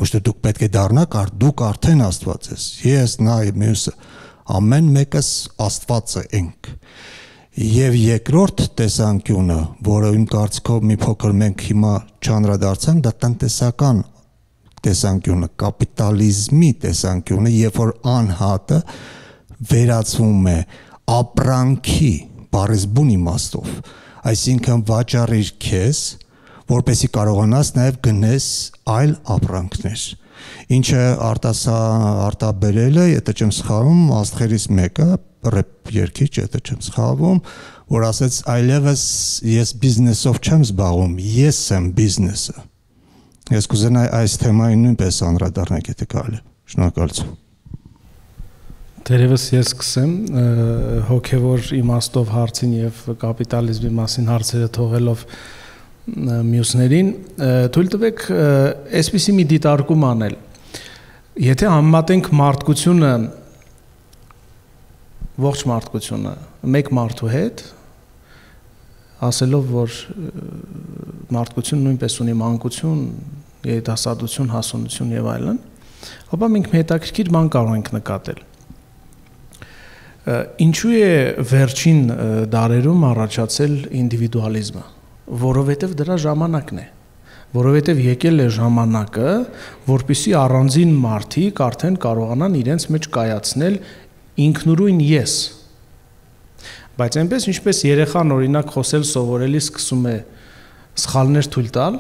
ոչ թե դուք պետք է դառնաք, դուք արդեն աստված ես, ես, նա, մյուսը, ամեն մեկս աստվածը ենք։ Եվ երկրորդ տեսանկյունը, որը իմ կարծիքով մի փոքր մենք հիմա չանդրադարձանք, դա տնտեսական տեսանկյունը, կապիտալիզմի տեսանկյունը, երբ որ անհատը վերածվում է ապրանքի բառից բուն իմաստով, այսինքն վաճառիր քեզ, որպեսզի կարողանաս նաև գնես այլ ապրանքներ, ինչը արտաբերել է, եթե չեմ սխալվում, աստղերից մեկը, ռեփ երգիչ, եթե չեմ սխալվում, որ ասեց այլևս ես բիզնեսով չեմ զբաղվում, ես եմ բիզնեսը։ Ես կուզենայի այս թեմային նույնպես անդրադառնալ, եթե կարելի է։ Շնորհակալություն։ Դերևս ես սկսեմ հոգևոր իմաստով հարցին եւ կապիտալիզմի մասին հարցերը թողելով մյուսներին, թույլ տվեք այսպիսի մի դիտարկում անել։ Եթե համեմատենք մարդկությունը, ողջ մարդկությունը, մեկ մարդու հետ, ասելով, որ մարդկությունը նույնպես ունի մանկություն, երիտասարդություն, հասունություն եւ այլն, ապա մենք մի հետաքրքիր բան կարող ենք նկատել։ Ինչու է վերջին դարերում առաջացել ինդիվիդուալիզմը, որովհետև դրա ժամանակն է, որովհետև եկել է ժամանակը, որպեսզի առանձին մարդիկ արդեն կարողանան իրենց մեջ կայացնել ինքնուրույն ես։ Բայց այնպես ինչպես երեխան օրինակ խոսել սովորելիս սկսում է սխալներ թույլ տալ,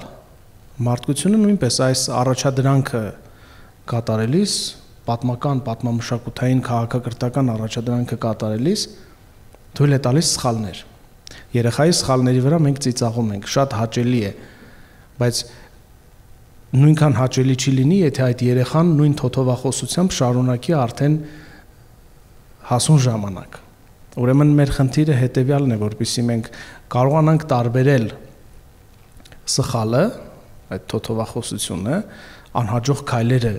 մարդկությունը նույնպես այս առաջադրանքը կատարելիս պատմամշակութային քաղաքակրթական առաջադրանքը կատարելիս թույլ է տալիս սխալներ։ Երեխայի սխալների վրա մենք ծիծաղում ենք, շատ հաճելի է, բայց նույնքան հաճելի չի լինի, եթե այդ երեխան նույն թոթովախոսությամբ շարունակի արդեն հասուն ժամանակ։ Ուրեմն մեր խնդիրը հետևյալն է, որպեսզի մենք կարողանանք տարբերել սխալը, այդ թոթովախոսությունը, անհաջող քայլերը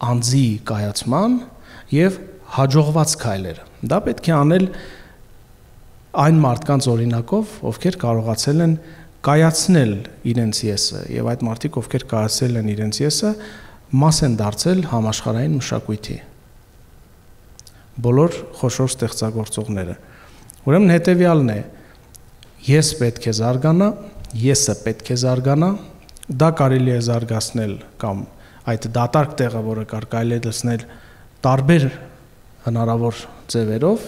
անձի կայացման եւ հաջողված քայլերը։ Դա պետք է անել այն մարդկանց օրինակով, ովքեր կարողացել են կայացնել իրենց եսը եւ այդ մարդիկ, ովքեր կայացել են իրենց եսը, մաս են դարձել համաշխարհային մշակույթի։ Բոլոր խոշոր ստեղծագործողները։ Ուրեմն հետեւյալն է. ես պետք է զարգանա, եսը պետք է զարգանա, դա կարելի է զարգացնել կամ այդ դատարկ տեղը, որը կարելի է լցնել տարբեր հնարավոր ձևերով,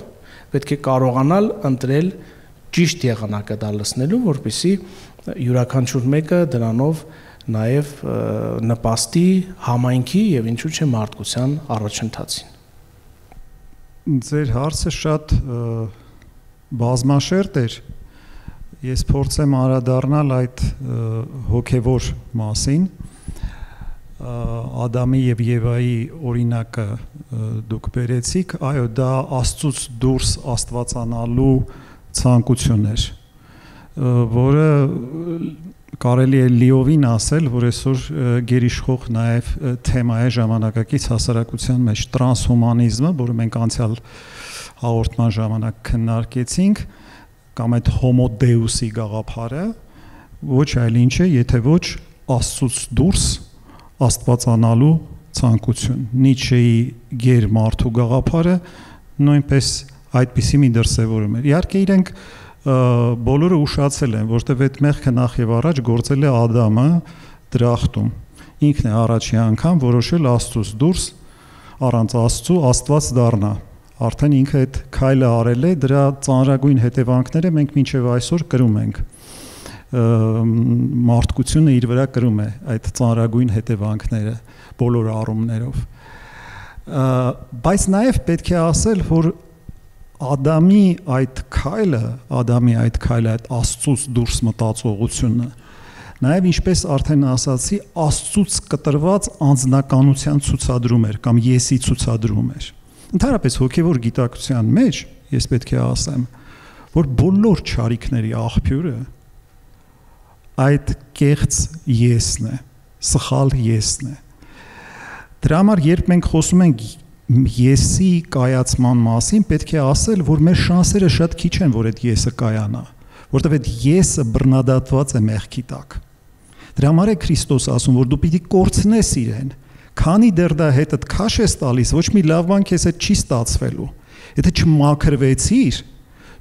պետք է կարողանալ ընտրել ճիշտ եղանակը դա լցնելու, որպեսզի յուրաքանչյուր մեկը դրանով նաև նպաստի համայնքի եւ ինչու՞ չէ մարդկության առաջընթացին։ Ձեր հարցը շատ բազմաշերտ էր։ Ես փորձեմ անդրադառնալ այդ հոգևոր մասին։ Ադամի եւ Եվայի օրինակը դուք բերեցիք, այո, դա Աստծուց դուրս աստվածանալու ցանկություն էր, որը կարելի է լիովին ասել, որ այսօր գերիշխող նաև թեմա է ժամանակակից հասարակության մեջ տրանսհումանիզմը, որը մենք անցյալ հաղորդման ժամանակ քննարկեցինք, կամ այդ հոմո դեուսի գաղափարը, ոչ այլ ինչ է, եթե ոչ Աստծուց դուրս աստվածանալու ցանկություն։ Նիչեի գեր մարդու գաղափարը նույնպես այդպիսի մի դրսևորում էր։ Իհարկե իրենք բոլորը ուշացել են, որտեղ այդ մեղքը նախ եւ առաջ գործել է Ադամը դրախտում։ Ինքն է առաջի անգամ որոշել Աստծուց դուրս առանց Աստծու Աստված դառնա։ Արդեն ինքը այդ քայլը արել է, դրա ծանրագույն հետևանքները մենք մինչև այսօր կրում ենք։ մարդկությունը իր վրա կրում է այդ ծանրագույն հետևանքները բոլոր առումներով։ Բայց նաև պետք է ասել, որ Ադամի այդ քայլը, այդ Աստծուց դուրս մտածողությունը, նաև ինչպես արդեն ասացի, Աստծուց կտրված անձնականության ցուցադրում էր կամ եսի ցուցադրում էր։ Ընդհանրապես հոգևոր գիտակցության մեջ ես պետք է ասեմ, որ բոլոր չարիքների աղբյուրը այդ կեղծ եսն է, սխալ եսն է։ Դրա համար երբ մենք խոսում ենք եսի կայացման մասին, պետք է ասել, որ մեր շանսերը շատ քիչ են, որ այդ եսը կայանա, որտեղ այդ եսը բռնադատված է մեղքի տակ։ Դրա համար է Քրիստոս ասում, որ դու պիտի կորցնես իրեն, քանի դեռ դա հետդ քաշ ես տալիս, ոչ մի լավ բան քեզ հետ չի ստացվելու։ Եթե չմաքրվեցիր,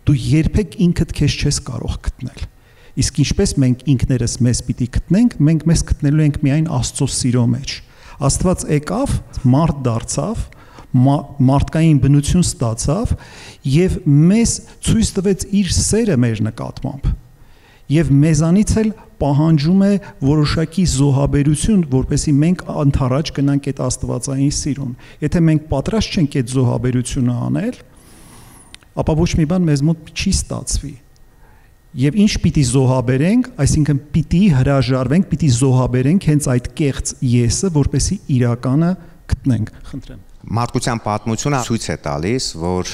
դու երբեք ինքդ քեզ չես կարող գտնել։ Իսկ ինչպես մենք ինքներս մեզ պիտի գտնենք, մենք մեզ գտնելու ենք միայն Աստծո սիրո մեջ։ Աստված եկավ, մարդ դարձավ, մարդկային բնություն ստացավ եւ մեզ ցույց տվեց իր սերը մեր նկատմամբ։ Եվ մեզանից էլ պահանջում է որոշակի զոհաբերություն, որպեսզի մենք ընդառաջ գնանք այդ աստվածային սիրուն։ Եթե մենք պատրաստ չենք այդ զոհաբերությունը անել, ապա ոչ մի բան մեզ մոտ չի ստացվի։ Եվ ինչ պիտի զոհաբերենք, այսինքն պիտի հրաժարվենք, պիտի զոհաբերենք հենց այդ կեղծ եսը, որպեսզի իրականը գտնենք։ Խնդրեմ։ Մարդկության պատմությունը ցույց է տալիս, որ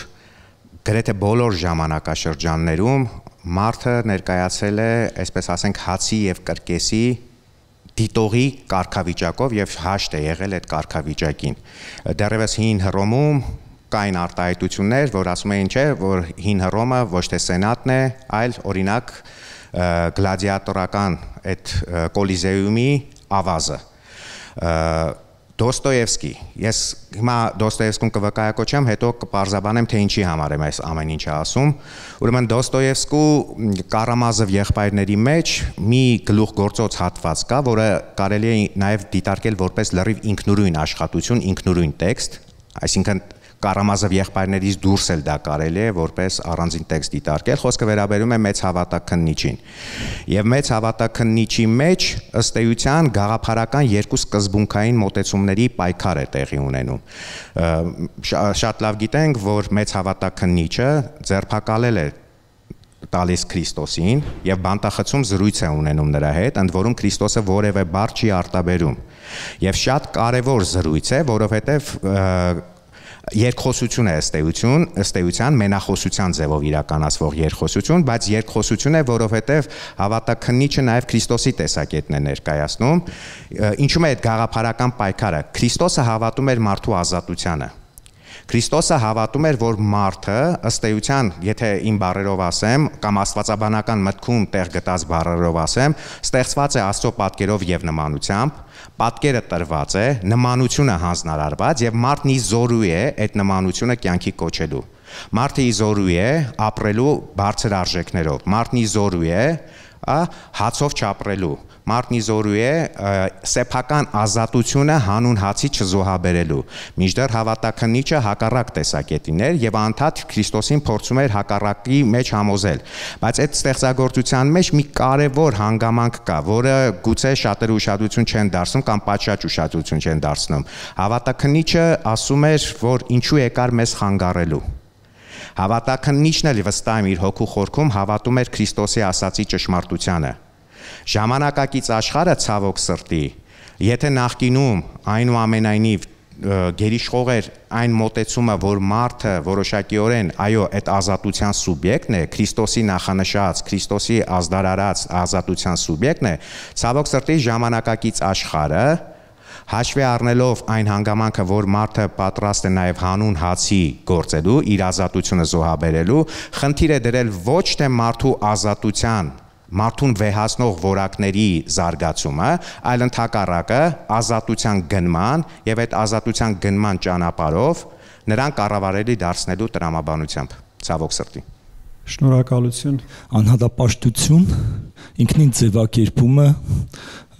գրեթե բոլոր ժամանակաշրջաններում մարդը ներկայացել է, այսպես ասենք, հացի եւ կրկեսի դիտողի կարգավիճակով եւ հաշտ է եղել այդ կարգավիճակին։ Դեռևս հին Հռոմում կային արտահայտություններ, որ ասում էին, չէ, որ հին Հռոմը ոչ թե սենատն է, այլ օրինակ գլադիատորական այդ կոլիզեումի ավազը։ Դոստոևսկի, ես հիմա Դոստոևսկուն կվկայակոչեմ, հետո կպարզաբանեմ, թե ինչի համար եմ այս ամեն ինչը ասում։ Ուրեմն Դոստոևսկու Կարամազով եղբայրների մեջ մի գլուխգործոց հատված կա, որը կարելի է նաև դիտարկել որպես լրիվ ինքնուրույն աշխատություն, ինքնուրույն տեքստ, այսինքն Կարամազով եղբայրներից դուրս էլ դա կարելի է որպես առանձին տեքստ դիտարկել, խոսքը վերաբերում է մեծ հավատաքննիչին։ Եվ մեծ հավատաքննիչի մեջ ըստ էության գաղափարական երկու սկզբունքային մոտեցումների պայքար է տեղի ունենում։ Շատ լավ գիտենք, որ մեծ հավատաքննիչը ձերբակալել է տալիս Քրիստոսին եւ բանտախցում զրույց է ունենում նրա հետ, ընդ որում Քրիստոսը որևէ բառ չի արտաբերում։ Եվ շատ կարևոր զրույց է, որովհետեւ երկխոսություն է ըստ էության մենախոսության ձևով իրականացվող երկխոսություն, բայց երկխոսություն է, որովհետև հավատաքննիչը նաև Քրիստոսի տեսակետն է ներկայացնում։ Ինչու՞մ է այդ գաղափարական պայքարը։ Քրիստոսը հավատում էր մարդու ազատությանը։ Քրիստոսը հավատում էր, որ մարդը ըստ էության, եթե իմ բառերով ասեմ, կամ աստվածաբանական մտքում տեղ գտած բառերով ասեմ, ստեղծված է Աստծո պատկերով եւ նմանությամբ, պատկերը տրված է, նմանությունը հանձնարարված եւ մարդն ի զորու է այդ նմանությունը կյանքի կոչելու։ Մարդը ի զորու է ապրելու բարձր արժեքներով, մարդն ի զորու է հացով չապրելու, մարդն ի զորու է սեփական ազատությունը հանուն հացի չզոհաբերելու, մինչդեռ հավատաքննիչը հակառակ տեսակետին էր եւ անդադ Քրիստոսին փորձում էր հակառակի մեջ համոզել, բայց այդ ստեղծագործության մեջ մի կարևոր հանգամանք կա, որը գուցե շատերը ուշադրություն չեն դարձնում կամ պատշաճ ուշադրություն չեն դարձնում։ Հավատաքննիչը ասում էր, որ ինչու եկար մեզ խանգարելու։ Հավատաքննիչն էլ վստահ եմ իր հոգու խորքում հավատում էր Քրիստոսի ասացի ճշմարտությանը։ Ժամանակակից աշխարհը ցավոք սրտի, եթե նախկինում այնուամենայնիվ գերիշխող էր այն մոտեցումը, որ մարդը որոշակիորեն, այո, այդ ազատության սուբյեկտն է, Քրիստոսի նախանշած, Քրիստոսի ազդարարած ազատության սուբյեկտն է, ցավոք սրտի ժամանակակից աշխարհը հաշվի առնելով այն հանգամանքը, որ մարդը պատրաստ է նաև հանուն հացի գործելու, իր ազատությունը զոհաբերելու, խնդիր է դրել ոչ թե մարդու ազատության, մարդուն վեհացնող որակների զարգացումը, այլ ընդհակառակը ազատության գնման եւ այդ ազատության գնման ճանապարհով նրան կառավարելի դարձնելու տրամաբանությամբ, ցավոք սրտի։ Շնորհակալություն։ Անհատապաշտություն, ինքնին ձևակերպումը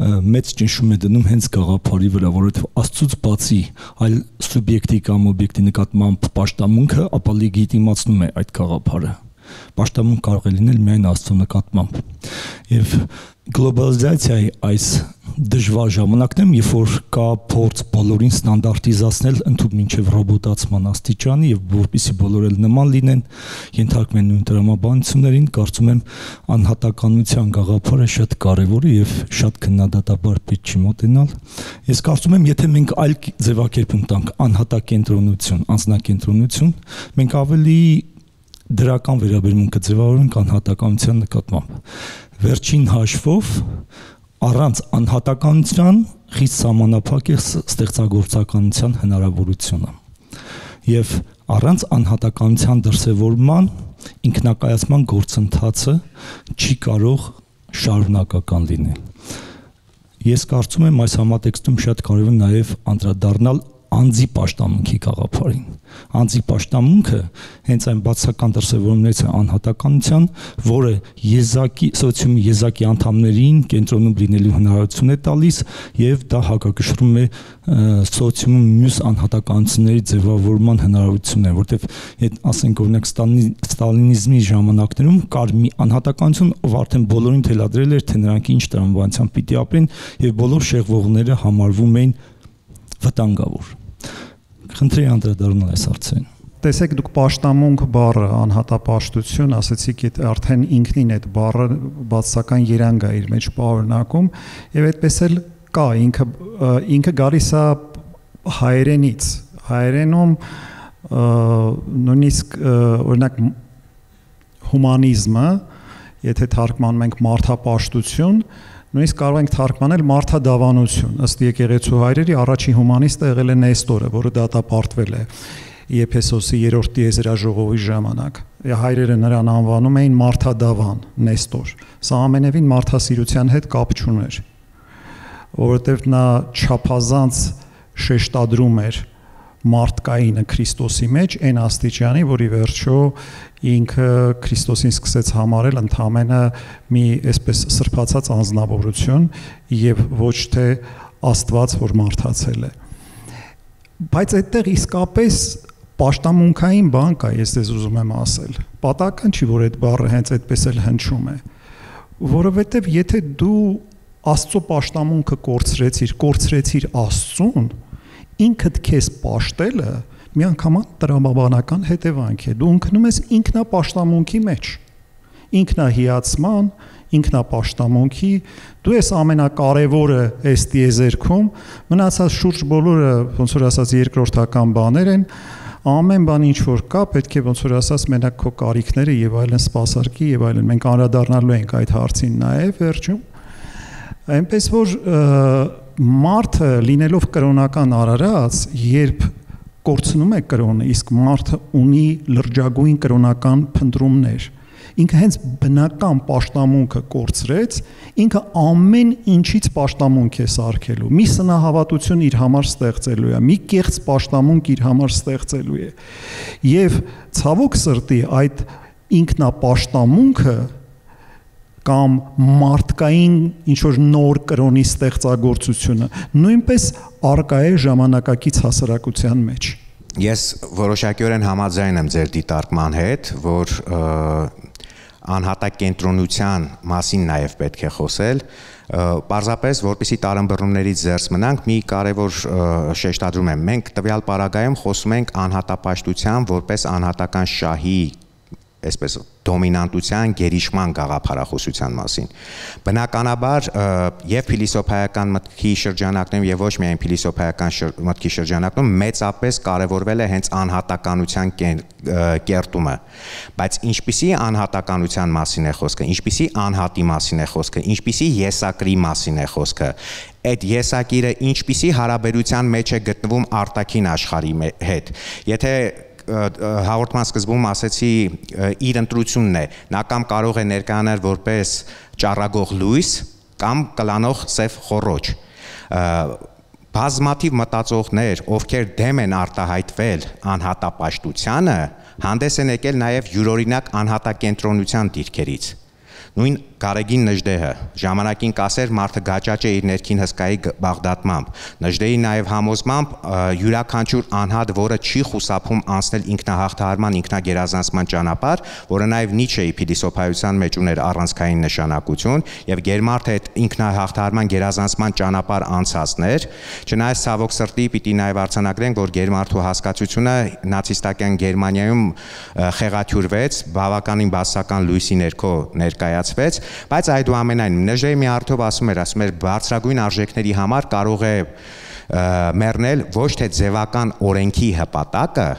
մեծ ճնշում է դնում հենց գաղափարի վրա, որովհետև Աստծուց բացի այլ սուբյեկտի կամ օբյեկտի նկատմամբ պաշտամունքը ապա լեգիտիմացնում է այդ գաղափարը։ պաշտամունք կարող է լինել միայն Աստծո նկատմամբ։ Եվ գլոբալիզացիայի այս դժվար ժամանակներում, երբ որ կա փորձ բոլորին ստանդարտիզացնել ընդհանուր մինչև ռոբոտացման աստիճանի եւ որպեսզի բոլորը նման լինեն, ենթարկվում են նույն տրամաբանություններին, կարծում եմ անհատականության գաղափարը շատ կարեւոր է եւ շատ քննադատաբար պետք չի մոտենալ։ Ես կարծում եմ, եթե մենք այլ ձևակերպում տանք անհատակենտրոնություն, անձնակենտրոնություն, մենք ավելի դրական վերաբերմունք կձևավորենք անհատականության նկատմամբ։ Վերջին հաշվով առանց անհատականության խիստ սահմանափակ է ստեղծագործականության հնարավորությունը եւ առանց անհատականության դրսեւորման ինքնակայացման գործընթացը չի կարող շարունակական լինել։ Ես կարծում եմ այս համատեքստում շատ կարևոր է նաեւ անդրադառնալ անձի պաշտամունքի գաղափարին։ Անձի պաշտամունքը հենց այն բացական դրսևորումներից է անհատականության, որը սոցիումի եզակի անդամներին կենտրոնում լինելու հնարավորություն է տալիս եւ դա հակակշռում է սոցիումում մյուս անհատականությունների ձևավորման հնարավորությունները, որտեղ ասենք օրինակ ստալինիզմի ժամանակներում կար մի անհատականություն, ով արդեն բոլորին թելադրել էր, թե նրանք ինչ տրամաբանությամբ պիտի ապրեն եւ բոլոր շեղվողները համարվում էին վտանգավոր։ Խնդրի անդրադառնալ այս հարցերին։ Տեսեք, դուք պաշտամունք բառը, անհատապաշտություն, ասացիք, այդ արդեն ինքնին այդ բառը բացասական երանգ է իր մեջ պարունակում, եւ այդպես էլ կա, ինքը գալիս է հայերենից։ Հայերենում նույնիսկ օրինակ հումանիզմը, եթե թարգմանում ենք մարդապաշտություն, նույնիսկ կարող ենք թարգմանել մարդադավանություն։ Ըստ եկեղեցու հայրերի առաջին հումանիստը եղել է Նեստորը, որը դատապարտվել է Եփեսոսի 3-րդ տիեզերաժողովի ժամանակ։ Հայրերը նրան անվանում էին մարդադավան, Նեստոր։ Սա ամենևին մարդասիրության հետ կապ չուներ, որովհետև նա չափազանց շեշտադրում էր մարդկայինը Քրիստոսի մեջ այն աստիճանի, որի վերջո ինքը Քրիստոսին սկսեց համարել ընդամենը մի այսպես սրբացած անձնավորություն եւ ոչ թե Աստված, որ մարդացել է։ Բայց այդտեղ իսկապես պաշտամունքային բան կա, ես դες ուզում եմ ասել։ Պատահական չի, որ այդ բառը հենց այդպես էլ հնչում է, որովհետեւ եթե դու Աստծո պաշտամունքը կորցրեցիր Աստծուն, ինքդ քեզ պաշտելը միանգամայն տրամաբանական հետևանք է։ Դու ընկնում ես ինքնապաշտամունքի մեջ, ինքնահիացման, ինքնապաշտամունքի, դու ես ամենակարևորը այս տիեզերքում, մնացած շուրջ բոլորը, ոնց որ ասած, երկրորդական բաներ են, ամեն բան ինչ որ կա, պետք է ոնց որ ասած մենակ քո կարիքները եւ այլն սպասարկի եւ այլն։ Մենք անդրադառնալու ենք այդ հարցին նաեւ վերջում։ Այնպես որ մարդը լինելով կրոնական արարած, երբ կորցնում է կրոնը, իսկ մարդը ունի լրջագույն կրոնական փնտրումներ, ինքը հենց բնական պաշտամունքը կորցրեց, ինքը ամեն ինչից պաշտամունք է սարքելու, մի սնահավատություն իր համար ստեղծելու է, մի կեղծ պաշտամունք իր համար ստեղծելու է, եւ ցավոք սրտի այդ ինքնապաշտամունքը կամ մարդկային ինչ-որ նոր կրոնի ստեղծագործությունը նույնպես արկա է ժամանակակից հասարակության մեջ։ Ես որոշակիորեն համաձայն եմ ձեր դիտարկման հետ, որ անհատակենտրոնության մասին նաև պետք է խոսել, պարզապես որպեսզի տարըմբռնումներից զերծ մնանք, մի կարևոր շեշտադրում եմ, մենք տվյալ պարագայում խոսում ենք անհատապաշտության որպես անհատական շահի այսպես դոմինանտության գերիշխման գաղափարախոսության մասին։ Բնականաբար եւ փիլիսոփայական մտքի շրջանակներում եւ ոչ միայն փիլիսոփայական մտքի շրջանակներում մեծապես կարեւորվել է հենց անհատականության կերտումը, բայց ինչպիսի անհատականության մասին է խոսքը, ինչպիսի անհատի մասին է խոսքը, ինչպիսի եսակրի մասին է խոսքը, այդ եսակիրը ինչպիսի հարաբերության մեջ է գտնվում արտաքին աշխարհի հետ։ Եթե հաղորդման սկզբում ասեցի իր ընտրությունն է, նա կամ կարող է ներկայանալ որպես ճառագող լույս կամ կլանող սև խոռոչ։ Բազմաթիվ մտածողներ, ովքեր դեմ են արտահայտվել անհատապաշտությանը, հանդես են եկել նաև յուրօրինակ անհատակենտրոնության դիրքերից։ Նույն Գարեգին Նժդեհը ժամանակին կասեր մարդը գաճաճ է իր ներքին հսկայի բաղդատմամբ։ Նժդեհի նաև համոզմամբ յուրաքանչյուր անհատ, որը չի խուսափում անցնել ինքնահաղթահարման, ինքնագերազանցման ճանապարհ, որը նաև Նիչեի փիլիսոփայության մեջ ուներ առանցքային նշանակություն, եւ գերմարդը այդ ինքնահաղթահարման գերազանցման ճանապարհ անցածներ, չնայած ցավոք սրտի պիտի նաև արձանագրենք, որ գերմարդու հասկացությունը նացիստական Գերմանիայում խեղաթյուրվեց, բավականին բացական լույսի ներքո ներկայացվեց, բայց այդուամենայնիվ Նժդեհի մի արդյոք ասում էր բարձրագույն արժեքների համար կարող է մեռնել ոչ թե ձևական օրենքի հպատակը,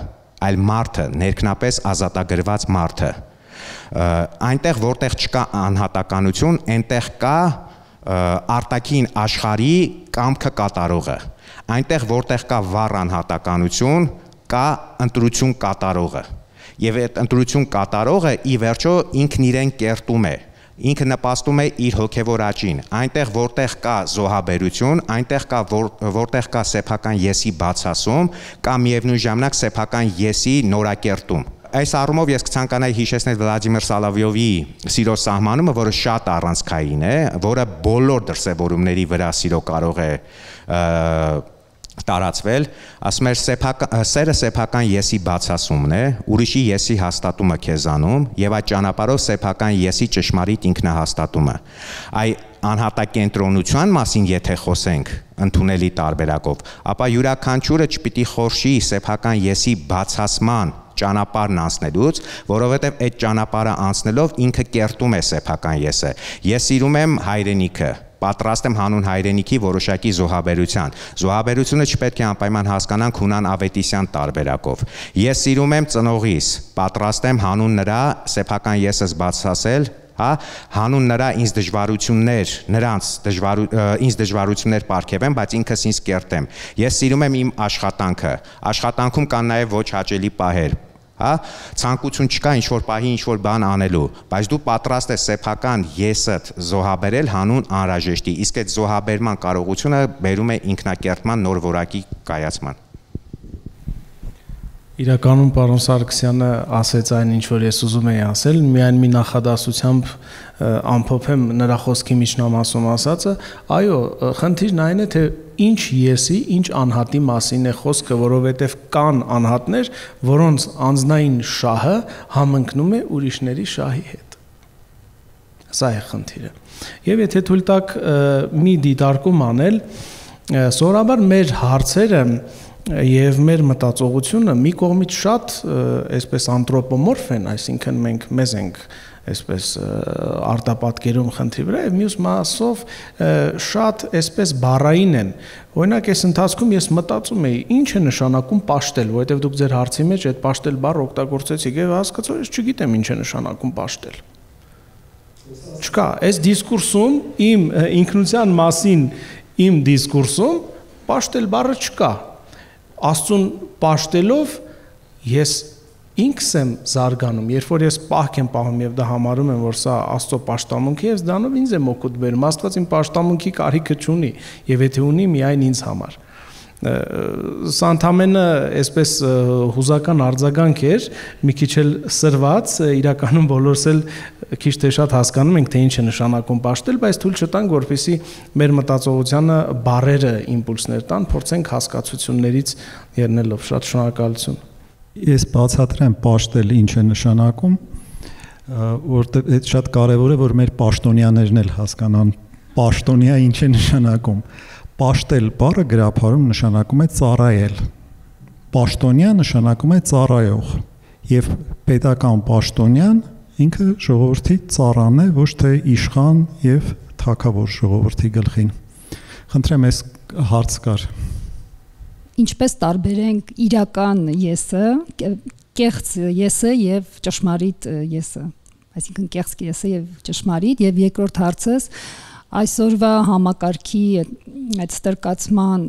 այլ մարդը, ներքնապես ազատագրված մարդը։ Այնտեղ, որտեղ չկա անհատականություն, այնտեղ կա արտաքին աշխարհի կամքը կատարողը։ Այնտեղ, որտեղ կա վառ անհատականություն, կա ընտրություն կատարողը։ Եվ այդ ընտրություն կատարողը ի վերջո ինքն իրեն կերտում է, ինքը նպաստում է իր հոգևոր աճին։ Այնտեղ որտեղ կա զոհաբերություն, այնտեղ կա որտեղ կա սեփական եսի բացասում, կա միևնույն ժամանակ սեփական եսի նորակերտում։ Այս առումով ես կցանկանայի հիշեցնել Վլադիմիր Սոլովյովի սիրո սահմանումը, որը շատ առանցքային է, որը բոլոր դրսևորումների վրա սիրո կարող է տարածվել, ասում էր սերը սեփական եսի բացասումն է, ուրիշի եսի հաստատումը քեզանում եւ այդ ճանապարհով սեփական եսի ճշմարիտ ինքնահաստատումը։ Այ անհատակենտրոնության մասին եթե խոսենք ընդունելի տարբերակով, ապա յուրաքանչյուրը չպիտի խորշի սեփական եսի բացասման ճանապարհն անցնելուց, որովհետև այդ ճանապարհը անցնելով ինքը կերտում է սեփական եսը։ Ես սիրում եմ հայրենիքը, պատրաստ եմ հանուն հայրենիքի որոշակի զոհաբերության։ Զոհաբերությունը չպետք է անպայման հասկանանք Հունան Ավետիսյան տարբերակով։ Ես սիրում եմ ծնողիս, պատրաստ եմ հանուն նրա սեփական եսս բացասել, հանուն նրա ինձ դժվարություններ պարգևեմ, բայց ինքս ինձ կերտեմ։ Ես սիրում եմ իմ աշխատանքը։ Աշխատանքում կան նաև ոչ հաճելի պահեր։ Ցանկություն չկա ինչ-որ պահի ինչ-որ բան անելու, բայց դու պատրաստ ես սեփական եսդ զոհաբերել հանուն անհրաժեշտի, իսկ այդ զոհաբերման կարողությունը բերում է ինքնակերտման նոր որակի կայացման։ Իրականում պարոն Սարգսյանը ասեց այն, ինչ որ ես ուզում էի ասել, միայն մի նախադասությամբ ամփոփեմ նրա խոսքի միջնամասում ասածը, այո, խնդիրն այն է, թե ինչ եսի, ինչ անհատի մասին է խոսքը, որովհետև կան անհատներ, որոնց անձնային շահը համընկնում է ուրիշների շահի հետ։ Սա է խնդիրը։ Եվ եթե թույլ տաք մի դիտարկում անել, սովորաբար մեր հարցերը եւ մեր մտածողությունը մի կողմից շատ այսպես անտրոպոմորֆ են, այսինքն մենք մեզ ենք այսպես արտապատկերում խնդրի վրա եւ մյուս մասով շատ այսպես բառային են։ Օրինակ այս ընթացքում ես մտածում էի, ինչ է նշանակում պաշտել, որովհետեւ դուք ձեր հարցի մեջ այդ պաշտել բառը օգտագործեցիք եւ հասկացա, ես չգիտեմ ինչ է նշանակում պաշտել։ Չկա, այս դիսկուրսում իմ ինքնության մասին իմ դիսկուրսում պաշտել բառը չկա։ Աստծուն պաշտելով ես ինքս եմ զարգանում, երբ որ ես պահք եմ պահում եւ դա համարում եմ, որ սա Աստծո պաշտամունք է, ես դրանով ինձ եմ օգուտ բերում, Աստված իմ պաշտամունքի կարիքը չունի եւ եթե ունի միայն ինձ համար։ Սա ընդամենը այսպես հուզական արձագանք էր, մի քիչ էլ սրված, իրականում բոլորս էլ քիչ թե շատ հասկանում ենք, թե ինչ է նշանակում պաշտել, բայց թույլ չտանք, որպեսզի մեր մտածողությանը բառերը իմպուլսներ տան, փորձենք հասկացություններից ելնելով։ Շատ շնորհակալություն։ Ես բացատրեմ պաշտել ինչ է նշանակում, որտեղ այդ շատ կարևոր է, որ մեր պաշտոնյաներն էլ հասկանան պաշտոնյա ինչ է նշանակում։ Պաշտել բառը գրաբարում նշանակում է ծառայել։ Պաշտոնյա նշանակում է ծառայող։ Եվ պետական պաշտոնյան ինքը ժողովրդի ծառան է, ոչ թե իշխան եւ թագավոր ժողովրդի գլխին։ Խնդրեմ, այս հարց կար։ Ինչպես տարբերենք իրական եսը, կեղծ եսը եւ ճշմարիտ եսը։ Այսինքն կեղծ եսը եւ ճշմարիտ եւ երկրորդ հարցս այսօրվա համակարգի այդ ստրկացման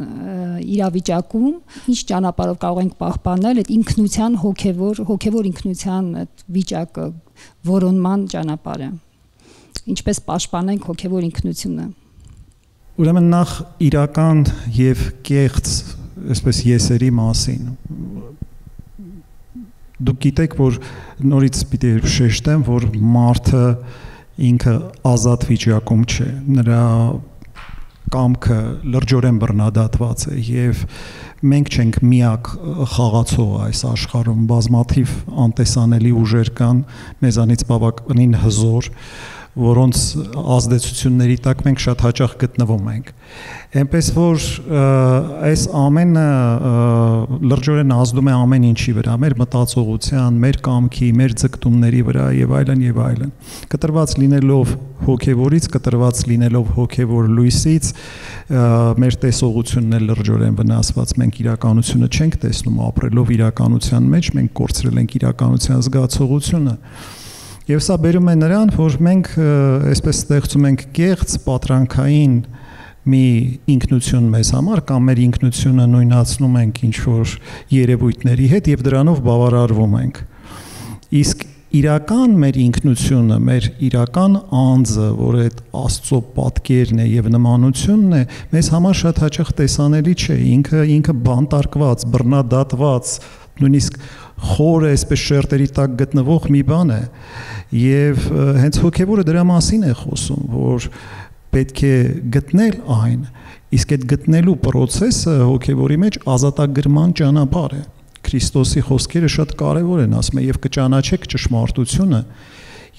իրավիճակում ինչ ճանապարհով կարող ենք պահպանել այդ ինքնության հոգևոր ինքնության այդ վիճակը, որոնման ճանապարհը։ Ինչպես պաշտպանենք հոգևոր ինքնությունը։ Ուրեմն նախ իրական եւ կեղծ այսպես եսերի մասին։ Դուք գիտեք, որ նորից պիտի շեշտեմ, որ մարդը ինքը ազատ վիճակում չէ, նրա կամքը լրջորեն բռնադատված է եւ մենք չենք միակ խաղացողը այս աշխարհում, բազմաթիվ անտեսանելի ուժեր կան, մեզանից բավականին հզոր, որոնց ազդեցությունների տակ մենք շատ հաճախ գտնվում ենք։ Այնպես որ այս ամենը լրջորեն ազդում է ամեն ինչի վրա, մեր մտածողության, մեր կամքի, մեր ձգտումների վրա եւ այլն եւ այլն։ Կտրված լինելով հոգեվորից, կտրված լինելով հոգեվոր լույսից, մեր տեսողությունն է լրջորեն վնասված, մենք իրականությունը չենք տեսնում, ապրելով իրականության մեջ, մենք կորցրել ենք իրականության զգացողությունը։ Եվ սա բերում է նրան, որ մենք այսպես ստեղծում ենք կեղծ պատրանքային մի ինքնություն մեզ համար կամ մեր ինքնությունը նույնացնում ենք ինչ-որ երևույթների հետ եւ դրանով բավարարվում ենք։ Իսկ իրական մեր ինքնությունը, մեր իրական անձը, որը այդ Աստծո պատկերն է եւ նմանությունն է, մեզ համար շատ հաճախ տեսանելի չէ, ինքը բանտարկված, բռնադատված, նույնիսկ խորը այսպես շերտերի տակ գտնվող մի բան է եւ հենց հոգեվորը դրա մասին է խոսում, որ պետք է գտնել այն, իսկ այդ գտնելու process-ը հոգեվորի մեջ ազատագրման ճանապարհ է։ Քրիստոսի խոսքերը շատ կարևոր են, ասում է, եւ կճանաչեք ճշմարտությունը,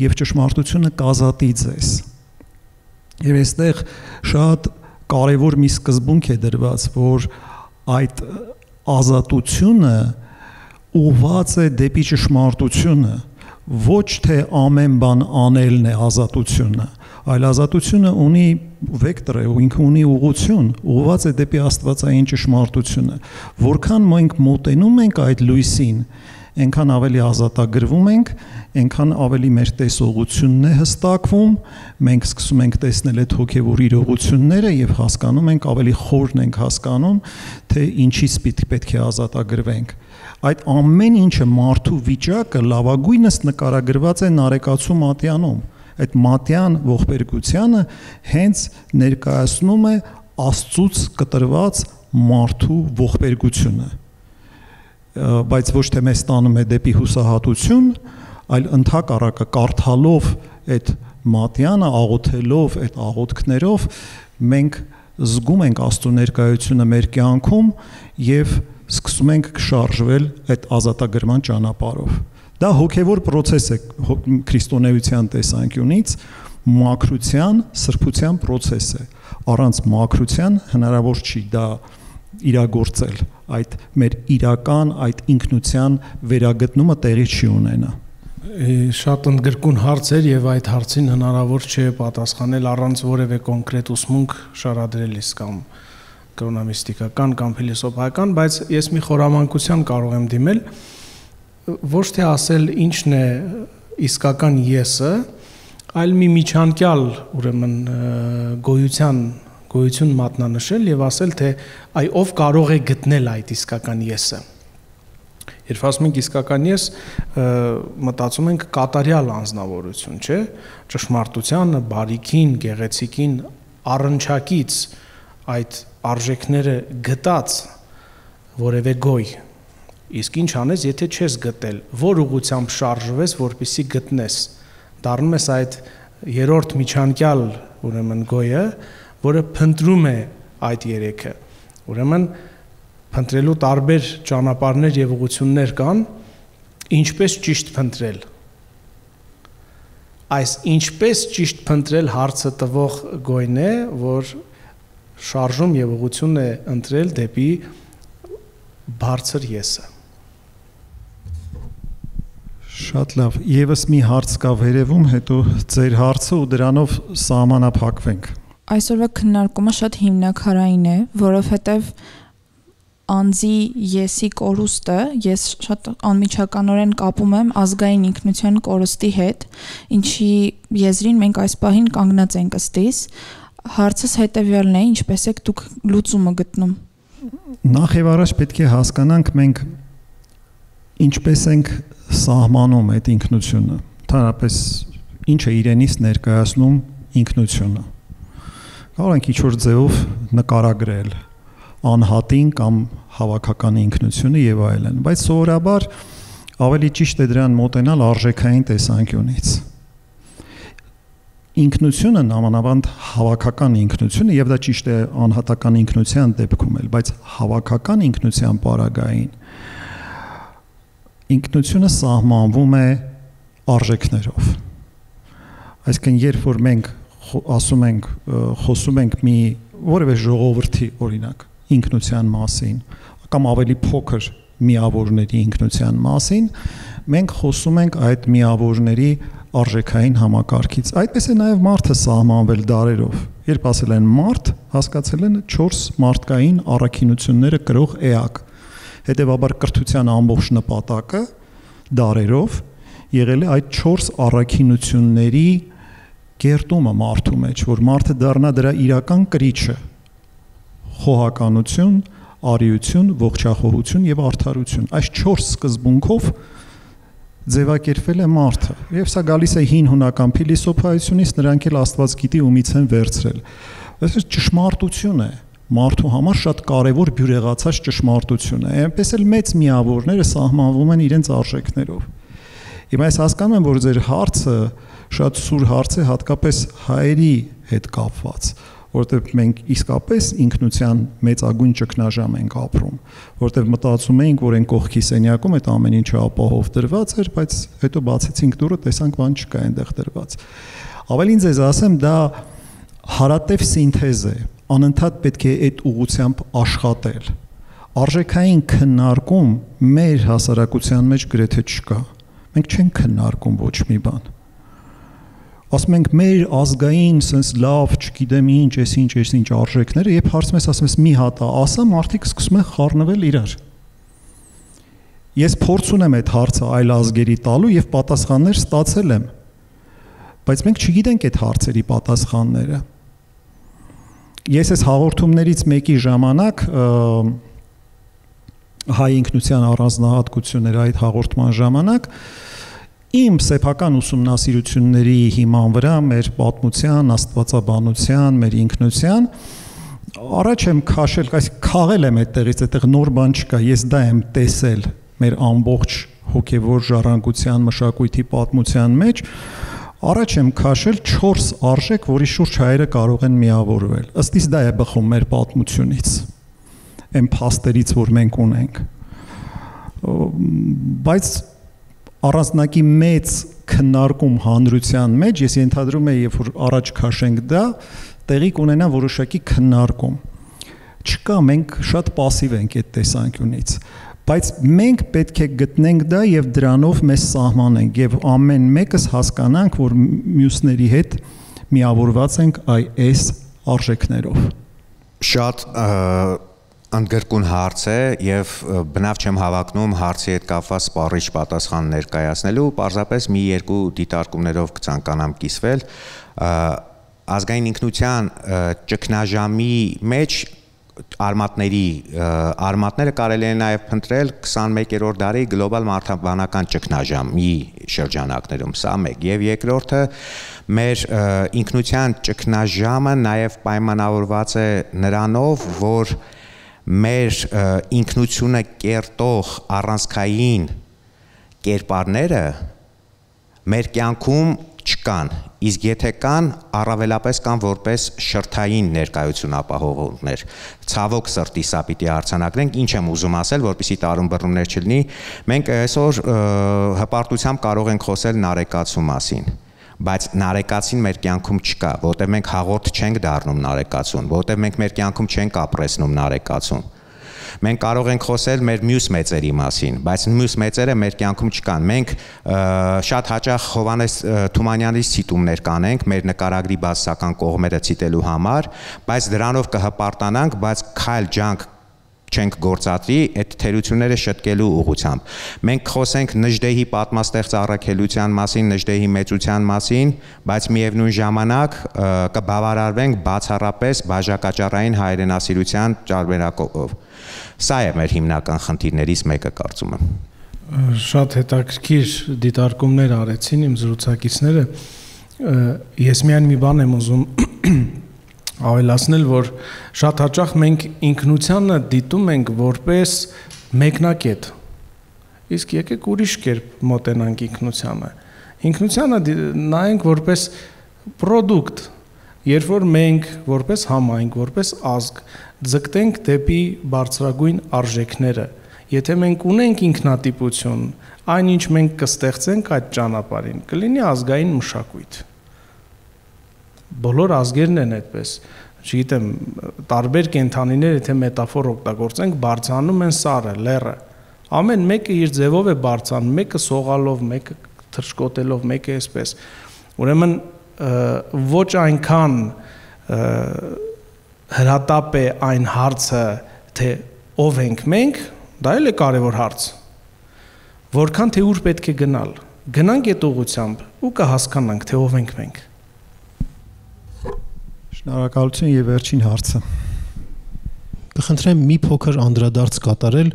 եւ ճշմարտությունը կազատի ձեզ։ Եվ այստեղ շատ կարևոր մի սկզբունք է դրված, որ այդ ազատությունը ուղղված է դեպի ճշմարտությունը, ոչ թե ամեն բան անելն է ազատությունը, այլ ազատությունը ունի վեկտոր է, ինքը ունի ուղղություն, ուղղված է դեպի աստվածային ճշմարտությունը։ Որքան մենք մոտենում ենք այդ լույսին, այնքան ավելի ազատագրվում ենք, այնքան ավելի մեր տեսողությունն է հստակվում, մենք սկսում ենք տեսնել այդ հոգևոր իրողությունները եւ հասկանում ենք, ավելի խորն ենք հասկանում, թե ինչից պետք է ազատագրվենք։ Այդ ամեն ինչը մարդու վիճակը լավագույնս նկարագրված է Նարեկացու Մատյանում։ Այդ Մատյան ողբերգությանը հենց ներկայացնում է Աստծուց կտրված մարդու ողբերգությունը, բայց ոչ թե մեզ տանում է դեպի հուսահատություն, այլ ընդհակառակը կարդալով այդ Մատյանը, աղոթելով այդ աղոթքներով, մենք զգում ենք Աստծո ներկայությունը մեր կյանքում եւ սկսում ենք շարժվել այդ ազատագրման ճանապարհով։ Դա հոգևոր process է քրիստոնեության տեսանկյունից, մաքրության, սրբության process է։ Առանց մաքրության հնարավոր չի դա իրագործել, այդ մեր իրական այդ ինքնության վերագտնումը տեղի չի ունենա։ Շատ ընդգրկուն հարց էր եւ այդ հարցին հնարավոր չէ պատասխանել առանց որևէ կոնկրետ ուսմունք շարադրելիս կամ կրոնամիստիկական կամ փիլիսոփայական, բայց ես մի խորամանկության կարող եմ դիմել, ոչ թե ասել ինչն է իսկական եսը, այլ մի միջանկյալ, ուրեմն գոյություն մատնանշել եւ ասել, թե այ ով կարող է գտնել այդ իսկական եսը։ Երբ ասում ենք իսկական ես, մտածում ենք կատարյալ անձնավորություն, չէ՞, ճշմարտությանը, բարիքին, գեղեցիկին, առնչակից այդ արժեքները գտած որևէ գոյ։ Իսկ ինչ անես, եթե չես գտել, որ ուղղությամբ շարժվես, որպեսզի գտնես, դառնում ես այդ երրորդ միջանկյալ, ուրեմն գոյը, որը փնտրում է այդ երեքը։ Ուրեմն փնտրելու տարբեր ճանապարհներ եւ ուղղություններ կան, ինչպես ճիշտ փնտրել։ Այս ինչպես ճիշտ փնտրել հարցը տվող գոյն է, որ շարժում եւ ուղղություն է ընտրել դեպի բարձր եսը։ Շատ լավ, եւս մի հարց կա վերևում, հետո ձեր հարցը ու դրանով սահմանափակվենք։ Այսօրվա քննարկումը շատ հիմնաքարային է, որովհետեւ անձի եսի կորուստը ես շատ անմիջականորեն կապում եմ ազգային ինքնության կորստի հետ, ինչի եզրին մենք այս պահին կանգնած ենք ըստիս։ Հարցս հետևյալն է, ինչպես եք դուք լուծումը գտնում։ Նախ եւ առաջ պետք է հասկանանք մենք ինչպես ենք սահմանում այդ ինքնությունը, ընդհանրապես ինչ է իրենից ներկայացնում ինքնությունը։ Կարող ենք ինչ-որ ձևով նկարագրել անհատին կամ հավաքական ինքնությունը եւ այլն, բայց սովորաբար ավելի ճիշտ է դրան մոտենալ արժեքային տեսանկյունից։ ինքնությունը նամանավանդ հավաքական ինքնությունը եւ դա ճիշտ է անհատական ինքնության դեպքում էլ, բայց հավաքական ինքնության պարագային ինքնությունը սահմանվում է արժեքներով։ Այսինքն երբ որ մենք խոսում ենք մի որևէ ժողովրդի օրինակ ինքնության մասին կամ ավելի փոքր միավորների ինքնության մասին, մենք խոսում ենք այդ միավորների արժեքային համակարգից։ Այդպես է նաև մարդը սահմանվել դարերով։ Երբ ասել են մարդ, հասկացել են 4 մարդկային առաքինությունները կրող էակ։ Հետևաբար կրթության ամբողջ նպատակը դարերով եղել է այդ 4 առաքինությունների կերտումը մարդու մեջ, որ մարդը դառնա դրա իրական կրիչը՝ խոհականություն, արիություն, ողջախոհություն եւ արդարություն։ Այս 4 սկզբունքով ձևակերպվել է մարդը։ Եվ սա գալիս է հին հունական փիլիսոփայությունից, նրանք էլ Աստված գիտի ումից են վերցրել։ Այս ճշմարտություն է, մարդու համար շատ կարևոր բյուրեղացած ճշմարտություն է։ Այնպես էլ մեծ միավորները սահմանվում են իրենց արժեքներով։ Հիմա ես հասկանում եմ, որ ձեր հարցը շատ սուր հարց է, հատկապես հայերի հետ կապված, որտեղ մենք իսկապես ինքնության մեծագույն ճգնաժամ ենք ապրում, որտեղ մտածում էինք, որ այն կողքի սենյակում այդ ամեն ինչը ապահով դրված էր, բայց հետո բացեցինք դուռը, տեսանք բան չկա այնտեղ դրված։ Ավելին ձեզ ասեմ, դա հարատև սինթեզ է, անընդհատ պետք է այդ ուղղությամբ աշխատել։ Արժեքային քննարկում մեր հասարակության մեջ գրեթե չկա։ Մենք չենք քննարկում ոչ մի բան։ Ասում ենք մեր ազգային sense լավ, չգիտեմ ինչ արժեքները, երբ հարցում ես, ասում ես մի հատ ասա, մարդիկ սկսում են խառնվել իրար։ Ես փորձ ունեմ այդ հարցը այլ ազգերի տալու եւ պատասխաններ ստացել եմ։ Բայց մենք չգիտենք այդ հարցերի պատասխանները։ Ես այս հաղորդումներից մեկի ժամանակ հայ ինքնության առանձնահատկություններ այդ հաղորդման ժամանակ իմ սեփական ուսումնասիրությունների հիման վրա մեր պատմության, աստվածաբանության, մեր ինքնության առաջ եմ քաշել, քաղել եմ այդտեղից, այդտեղ նոր բան չկա, ես դա եմ տեսել մեր ամբողջ հոգևոր ժառանգության մշակույթի պատմության մեջ, առաջ եմ քաշել 4 արժեք, որի շուրջ հայերը կարող են միավորվել։ Ըստ իս դա է բխում մեր պատմությունից, այն փաստերից, որ մենք ունենք։ Բայց առանձնակի մեծ քննարկում հանրության մեջ, ես ենթադրում եմ, երբ որ առաջ քաշենք դա, տեղի կունենա որոշակի քննարկում։ Չկա, մենք շատ пассив ենք այդ տեսանկյունից, բայց մենք պետք է գտնենք դա եւ դրանով մեզ սահմանենք եւ ամեն մեկս հասկանանք, որ մյուսների հետ միավորված ենք այս արժեքներով։ Շատ ընդգրկուն հարց է եւ բնավ չեմ հավակնում հարցի հետ կապված սպառիչ պատասխան ներկայացնելու, պարզապես մի երկու դիտարկումներով կցանկանամ կիսվել։ Ազգային ինքնության ճգնաժամի մեջ արմատները կարելի է նաև փնտրել 21-րդ դարի գլոբալ մարդաբանական ճգնաժամի շրջանակներում, սա մեկ, եւ երկրորդը մեր ինքնության ճգնաժամը նաև պայմանավորված է նրանով, որ մեր ինքնությունը կերտող առանցքային կերպարները մեր կյանքում չկան, իսկ եթե կան, առավելապես կան որպես շրթային ներկայություն ապահովողներ։ Ցավոք սրտի սա պիտի արձանագրենք, ինչ եմ ուզում ասել, որպեսզի տարումբռնումներ չլինի, մենք այսօր հպարտությամբ կարող ենք խոսել նարեկացու մասին, բայց նարեկացին մեր կյանքում չկա, որտեղ մենք հաղորդ չենք դառնում նարեկացուն, որտեղ մենք մեր կյանքում չենք ապրեցնում նարեկացուն։ Մենք կարող ենք խոսել մեր մյուս մեծերի մասին, բայց մյուս մեծերը մեր կյանքում չկան։ Մենք շատ հաճախ Հովհաննես Թումանյանի ցիտումներ կանենք մեր նկարագրի բացասական կողմերը ցիտելու համար, բայց դրանով կհպարտանանք, բայց քայլ ջանք չենք գործադրի այդ թերությունները շտկելու ուղղությամբ։ Մենք խոսենք Նժդեհի պատմաստեղծ առաքելության մասին, Նժդեհի մեծության մասին, բայց միևնույն ժամանակ կբավարարվենք բացառապես բաժակաճառային հայրենասիրության տարբերակով։ Սա է մեր հիմնական խնդիրներից մեկը, կարծում եմ։ Շատ հետաքրքիր դիտարկումներ արեցին իմ զրուցակիցները։ Ես միայն մի բան եմ ուզում ավելացնել, որ շատ հաճախ մենք ինքնությանը դիտում ենք որպես մեկնակետ։ Իսկ եկեք ուրիշ կերպ մոտենանք ինքնությանը։ Ինքնությանը նայենք որպես Product, երբ որ մենք որպես համայնք, որպես ազգ ձգտենք դեպի բարձրագույն արժեքները, եթե մենք ունենք ինքնատիպություն, այնինչ մենք կստեղծենք այդ ճանապարհին, կլինի ազգային մշակույթ։ Բոլոր ազգերն են այդպես, չգիտեմ, տարբեր կենդանիներ, եթե մետաֆոր օգտագործենք, բարձրանում են սարը, լեռը։ Ամեն մեկը իր ձևով է բարձրանում, մեկը սողալով, մեկը թռչկոտելով, մեկը այսպես։ Ուրեմն ոչ այնքան հրատապ է այն հարցը, թե ով ենք մենք, դա էլ է կարևոր հարց։ Որքան թե ուր պետք է գնալ, գնանք այդ ուղղությամբ ու կհասկանանք, թե ով ենք մենք։ Շնորհակալություն եւ վերջին հարցը։ Կխնդրեմ մի փոքր անդրադարձ կատարել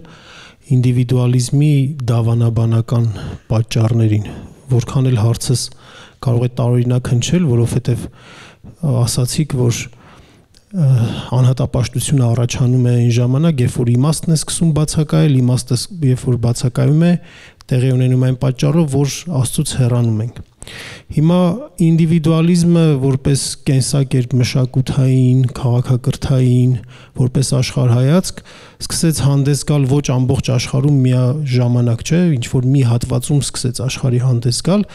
ինդիվիդուալիզմի դավանաբանական պատճառներին, որքան էլ հարցս կարող է տարօրինակ հնչել, որովհետև ասացիք, որ անհատապաշտությունը առաջանում է այն ժամանակ, երբ որ իմաստն է սկսում բացակայել, իմաստը երբ որ բացակայում է, տեղի ունենում այն պատճառով, որ Աստծուց հեռանում ենք։ Հիմա ինդիվիդուալիզմը որպես կենսակերպ մշակութային, քաղաքակրթային, որպես աշխարհայացք սկսեց հանդես գալ ոչ ամբողջ աշխարհում միաժամանակ, չէ, ինչ որ մի հատվածում սկսեց աշխարհի հանդես գալ,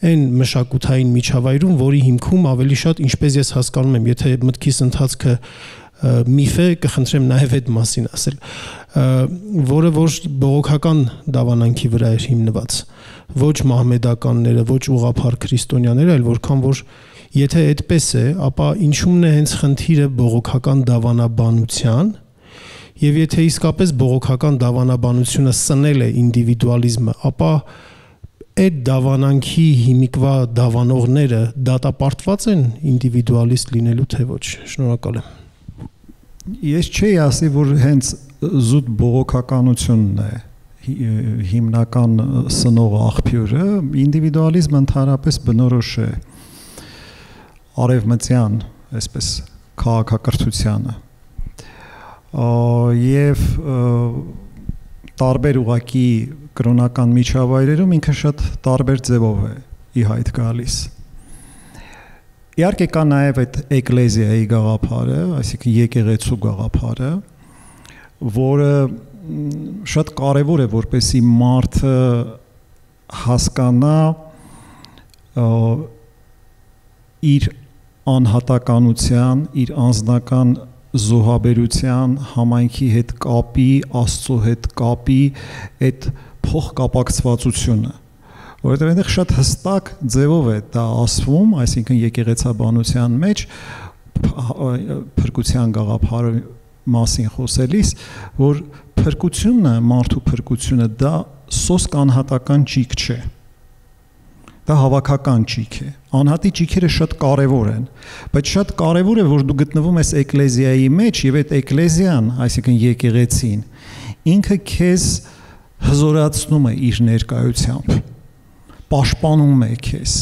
այն մշակութային միջավայրում, որի հիմքում ավելի շատ, ինչպես ես հասկանում եմ, եթե մտքիս ընթացքը միֆ է, կխնդրեմ նաև այդ մասին ասել, որը որ բողոքական դավանանքի վրա էր հիմնված, ոչ մահմեդականները, ոչ ուղղափառ քրիստոնյաները, այլ որքան որ եթե այդպես է, ապա ինչումն է հենց խնդիրը բողոքական դավանաբանության, եւ եթե իսկապես բողոքական դավանաբանությունը սնել է ինդիվիդուալիզմը, ապա այդ դավանանքի հիմիկվա դավանողները դատապարտված են ինդիվիդուալիստ լինելու թե ոչ։ Շնորհակալ եմ։ Ես չի ասի, որ հենց զուտ բողոքականությունն է հիմնական սնող աղբյուրը, ինդիվիդուալիզմը ընդհանրապես բնորոշ է արևմտյան, այսպես քաղաքակրթությանը, եւ տարբեր ուղակի կրոնական միջավայրերում ինքը շատ տարբեր ձևով է ի հայտ գալիս։ Իհարկե կա նաև այդ էկլեզիայի գաղափարը, այսինքն եկեղեցու գաղափարը, որը շատ կարևոր է, որպեսզի մարդը հասկանա իր անհատականության, իր անձնական զոհաբերության, համայնքի հետ կապի, Աստծո հետ կապի այդ փոխկապակցվածությունը, որովհետև այնտեղ շատ հստակ ձևով է դա ասվում, այսինքն եկեղեցաբանության մեջ փրկության գաղափարի մասին խոսելիս, որ փրկությունը, մարդու փրկությունը դա սոսկ անհատական ճիգ չէ։ Դա հավաքական ճիգ է։ Անհատի ճիգերը շատ կարևոր են, բայց շատ կարևոր է, որ դու գտնվում ես էկլեզիայի մեջ եւ այդ էկլեզիան, այսինքն եկեղեցին, ինքը քեզ հզորացնում է իր ներկայությամբ, պաշտպանում է քեզ։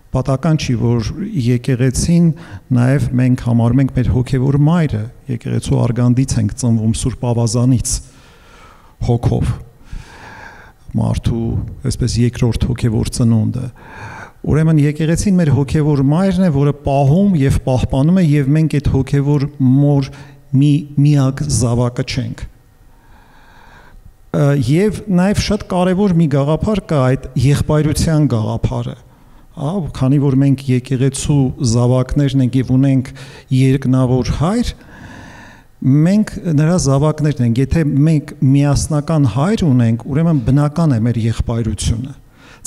Պատահական չի, որ եկեղեցին նաև մենք համարում ենք մեր հոգևոր մայրը, եկեղեցու արգանդից ենք ծնվում Սուրբ Ավազանից հոգով, մարդու այսպես երկրորդ հոգևոր ծնունդը։ Ուրեմն եկեղեցին մեր հոգևոր մայրն է, որը պահում եւ պահպանում է, եւ մենք այդ հոգևոր մոր միակ զավակը չենք։ Եվ նաև շատ կարևոր մի գաղափար կա այդ եղբայրության գաղափարը, քանի որ մենք եկեղեցու զավակներն ենք եւ ունենք երկնավոր հայր, մենք նրա զավակներն ենք, եթե մենք միասնական հայր ունենք, ուրեմն բնական է մեր եղբայրությունը։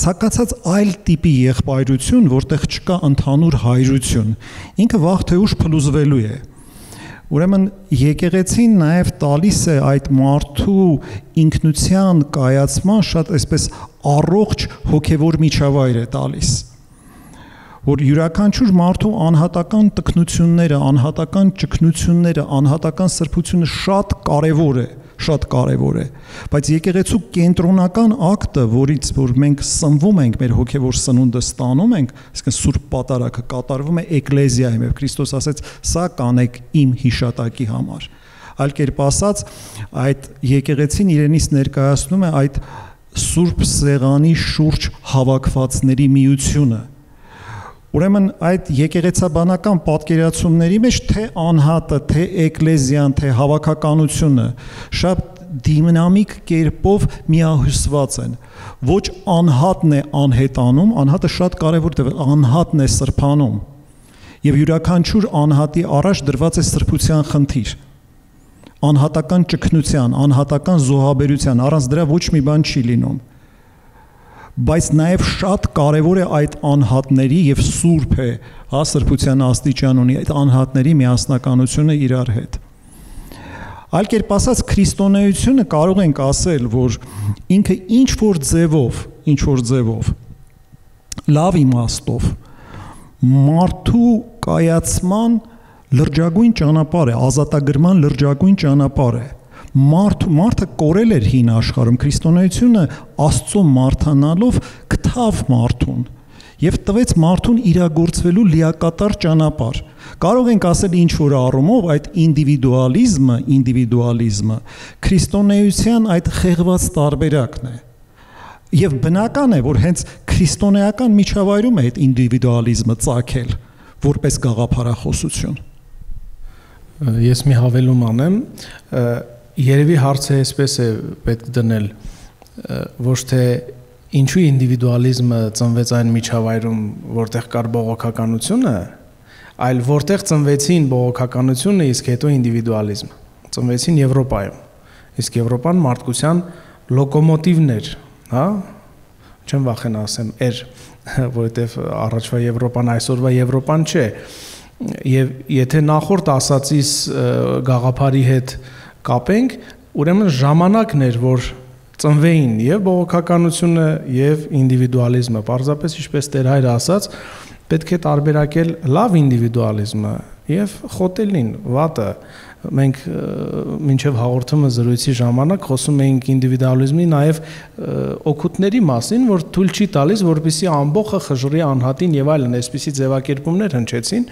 Ցանկացած այլ տիպի եղբայրություն, որտեղ չկա ընդհանուր հայրություն, ինքը վաղ թե ուշ փլուզվելու է։ Ուրեմն եկեղեցին նաև տալիս է այդ մարդու ինքնության կայացման շատ այսպես առողջ հոգևոր միջավայր է տալիս, որ յուրաքանչյուր մարդու անհատական տքնությունները, անհատական ճգնությունները, անհատական սրբությունը շատ կարևոր է, բայց եկեղեցու կենտրոնական ակտը, որից որ մենք սնվում ենք, մեր հոգևոր սնունդը ստանում ենք, այսինքն Սուրբ Պատարագը կատարվում է էկլեզիայում, եւ Քրիստոս ասեց, սա կանեք իմ հիշատակի համար։ Այլ կերպ ասած, այդ եկեղեցին իրենից ներկայացնում է այդ Սուրբ Սեղանի շուրջ հավաքվածների միությունը, Ուրեմն այդ եկեղեցաբանական պատկերացումների մեջ թե անհատը, թե էկլեզիան, թե հավաքականությունը շատ դինամիկ կերպով միահյուսված են։ Ոչ անհատն է անհետանում, անհատը շատ կարևոր է, անհատն է սրբանում։ Եվ յուրաքանչյուր անհատի առաջ դրված է սրբության խնդիր։ Անհատական ճգնության, անհատական զոհաբերության, առանց դրա ոչ մի բան չի լինում։ Բայց նաև շատ կարևոր է այդ անհատների եւ սուրբ է, հա, սրբության աստիճան ունի այդ անհատների միասնականությունը իրար հետ։ Այլ կերպ ասած, քրիստոնեությունը կարող ենք ասել, որ ինքը ինչ որ ձևով լավ իմաստով մարդու կայացման լրջագույն ճանապարհ է, ազատագրման լրջագույն ճանապարհ է։ Մարդը կորել էր հին աշխարհում, քրիստոնեությունը Աստծո մարդանալով գտավ մարդուն եւ տվեց մարդուն իրագործվելու լիակատար ճանապարհ։ Կարող ենք ասել ինչ որ առումով այդ ինդիվիդուալիզմը քրիստոնեության այդ խեղված տարբերակն է։ Եվ բնական է, որ հենց քրիստոնեական միջավայրում է այդ ինդիվիդուալիզմը ծագել որպես գաղափարախոսություն։ Ես մի հավելում անեմ, երևի հարցը այսպես է պետք դնել, ոչ թե ինչու ինդիվիդուալիզմը ծնվեց այն միջավայրում, որտեղ կար բողոքականությունը, այլ որտեղ ծնվեցին բողոքականությունը, իսկ հետո ինդիվիդուալիզմը։ Ծնվեցին Եվրոպայում։ Իսկ Եվրոպան մարդկության լոկոմոտիվն էր, հա? Չեմ վախենա ասեմ, որովհետև առաջվա Եվրոպան այսօրվա Եվրոպան չէ։ Եվ եթե նախորդ ասածից գաղափարի հետ կապենք, ուրեմն ժամանակն էր, որ ծնվեին եւ բողոքականությունը եւ ինդիվիդուալիզմը։ Պարզապես ինչպես Տեր Հայրը ասաց, պետք է տարբերակել լավ ինդիվիդուալիզմը եւ խոտելին, վատը։ Մենք մինչև հաղորդումը զրույցի ժամանակ խոսում էինք ինդիվիդուալիզմի նաև օգուտների մասին, որ թույլ չի տալիս, որպեսզի ամբողջը խժռի անհատին եւ այլն, այսպիսի ձևակերպումներ հնչեցին,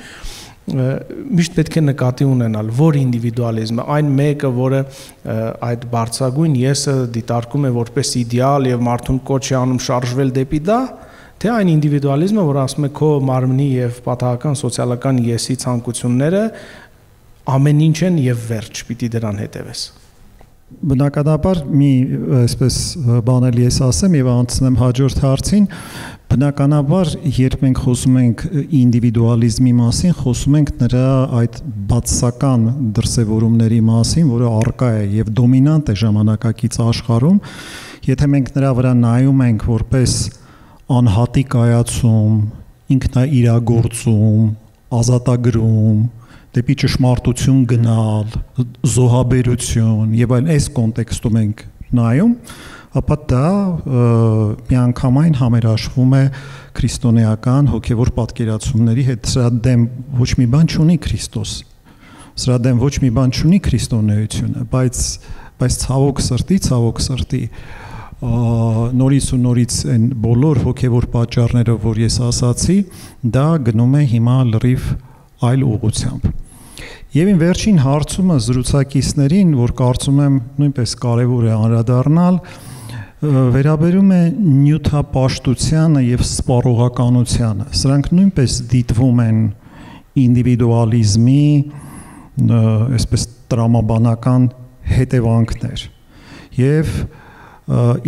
միշտ պետք է նկատի ունենալ, որ ինդիվիդուալիզմը այն մեկը, որը այդ բարձրագույն եսը դիտարկում է որպես իդեալ եւ մարդուն կոչ է անում շարժվել դեպի դա, թե այն ինդիվիդուալիզմը, որ ասում է քո մարմնի եւ պատահական սոցիալական եսի ցանկությունները ամեն ինչ են եւ վերջ, պիտի դրան հետևես։ Բնականաբար մի այսպես բանել ես ասեմ եւ անցնեմ հաջորդ հարցին, բնականաբար երբ մենք խոսում ենք ինդիվիդուալիզմի մասին, խոսում ենք նրա այդ բացասական դրսևորումների մասին, որը առկա է եւ դոմինանտ է ժամանակակից աշխարհում, եթե մենք նրա վրա նայում ենք որպես անհատի կայացում, ինքնաիրագործում, ազատագրում, դեպի ճշմարտություն գնալ, զոհաբերություն եւ այլն այս կոնտեքստում ենք նայում, ապա դա միանգամայն համերաշխվում է քրիստոնեական հոգեվոր պատկերացումների հետ։ Սրա դեմ ոչ մի բան չունի Քրիստոս։ Սրա դեմ ոչ մի բան չունի քրիստոնեությունը, բայց ցավոք սրտի նորից այն բոլոր հոգեվոր պատճառներով, որ ես ասացի, դա գնում է հիմա լրիվ այլ ուղղությամբ։ Եվ իմ վերջին հարցումը զրուցակիցներին, որ կարծում եմ նույնպես կարևոր է անդրադառնալ, վերաբերում է նյութապաշտությանը եւ սպառողականությանը։ Սրանք նույնպես դիտվում են ինդիվիդուալիզմի այսպես տրամաբանական հետևանքներ։ Եվ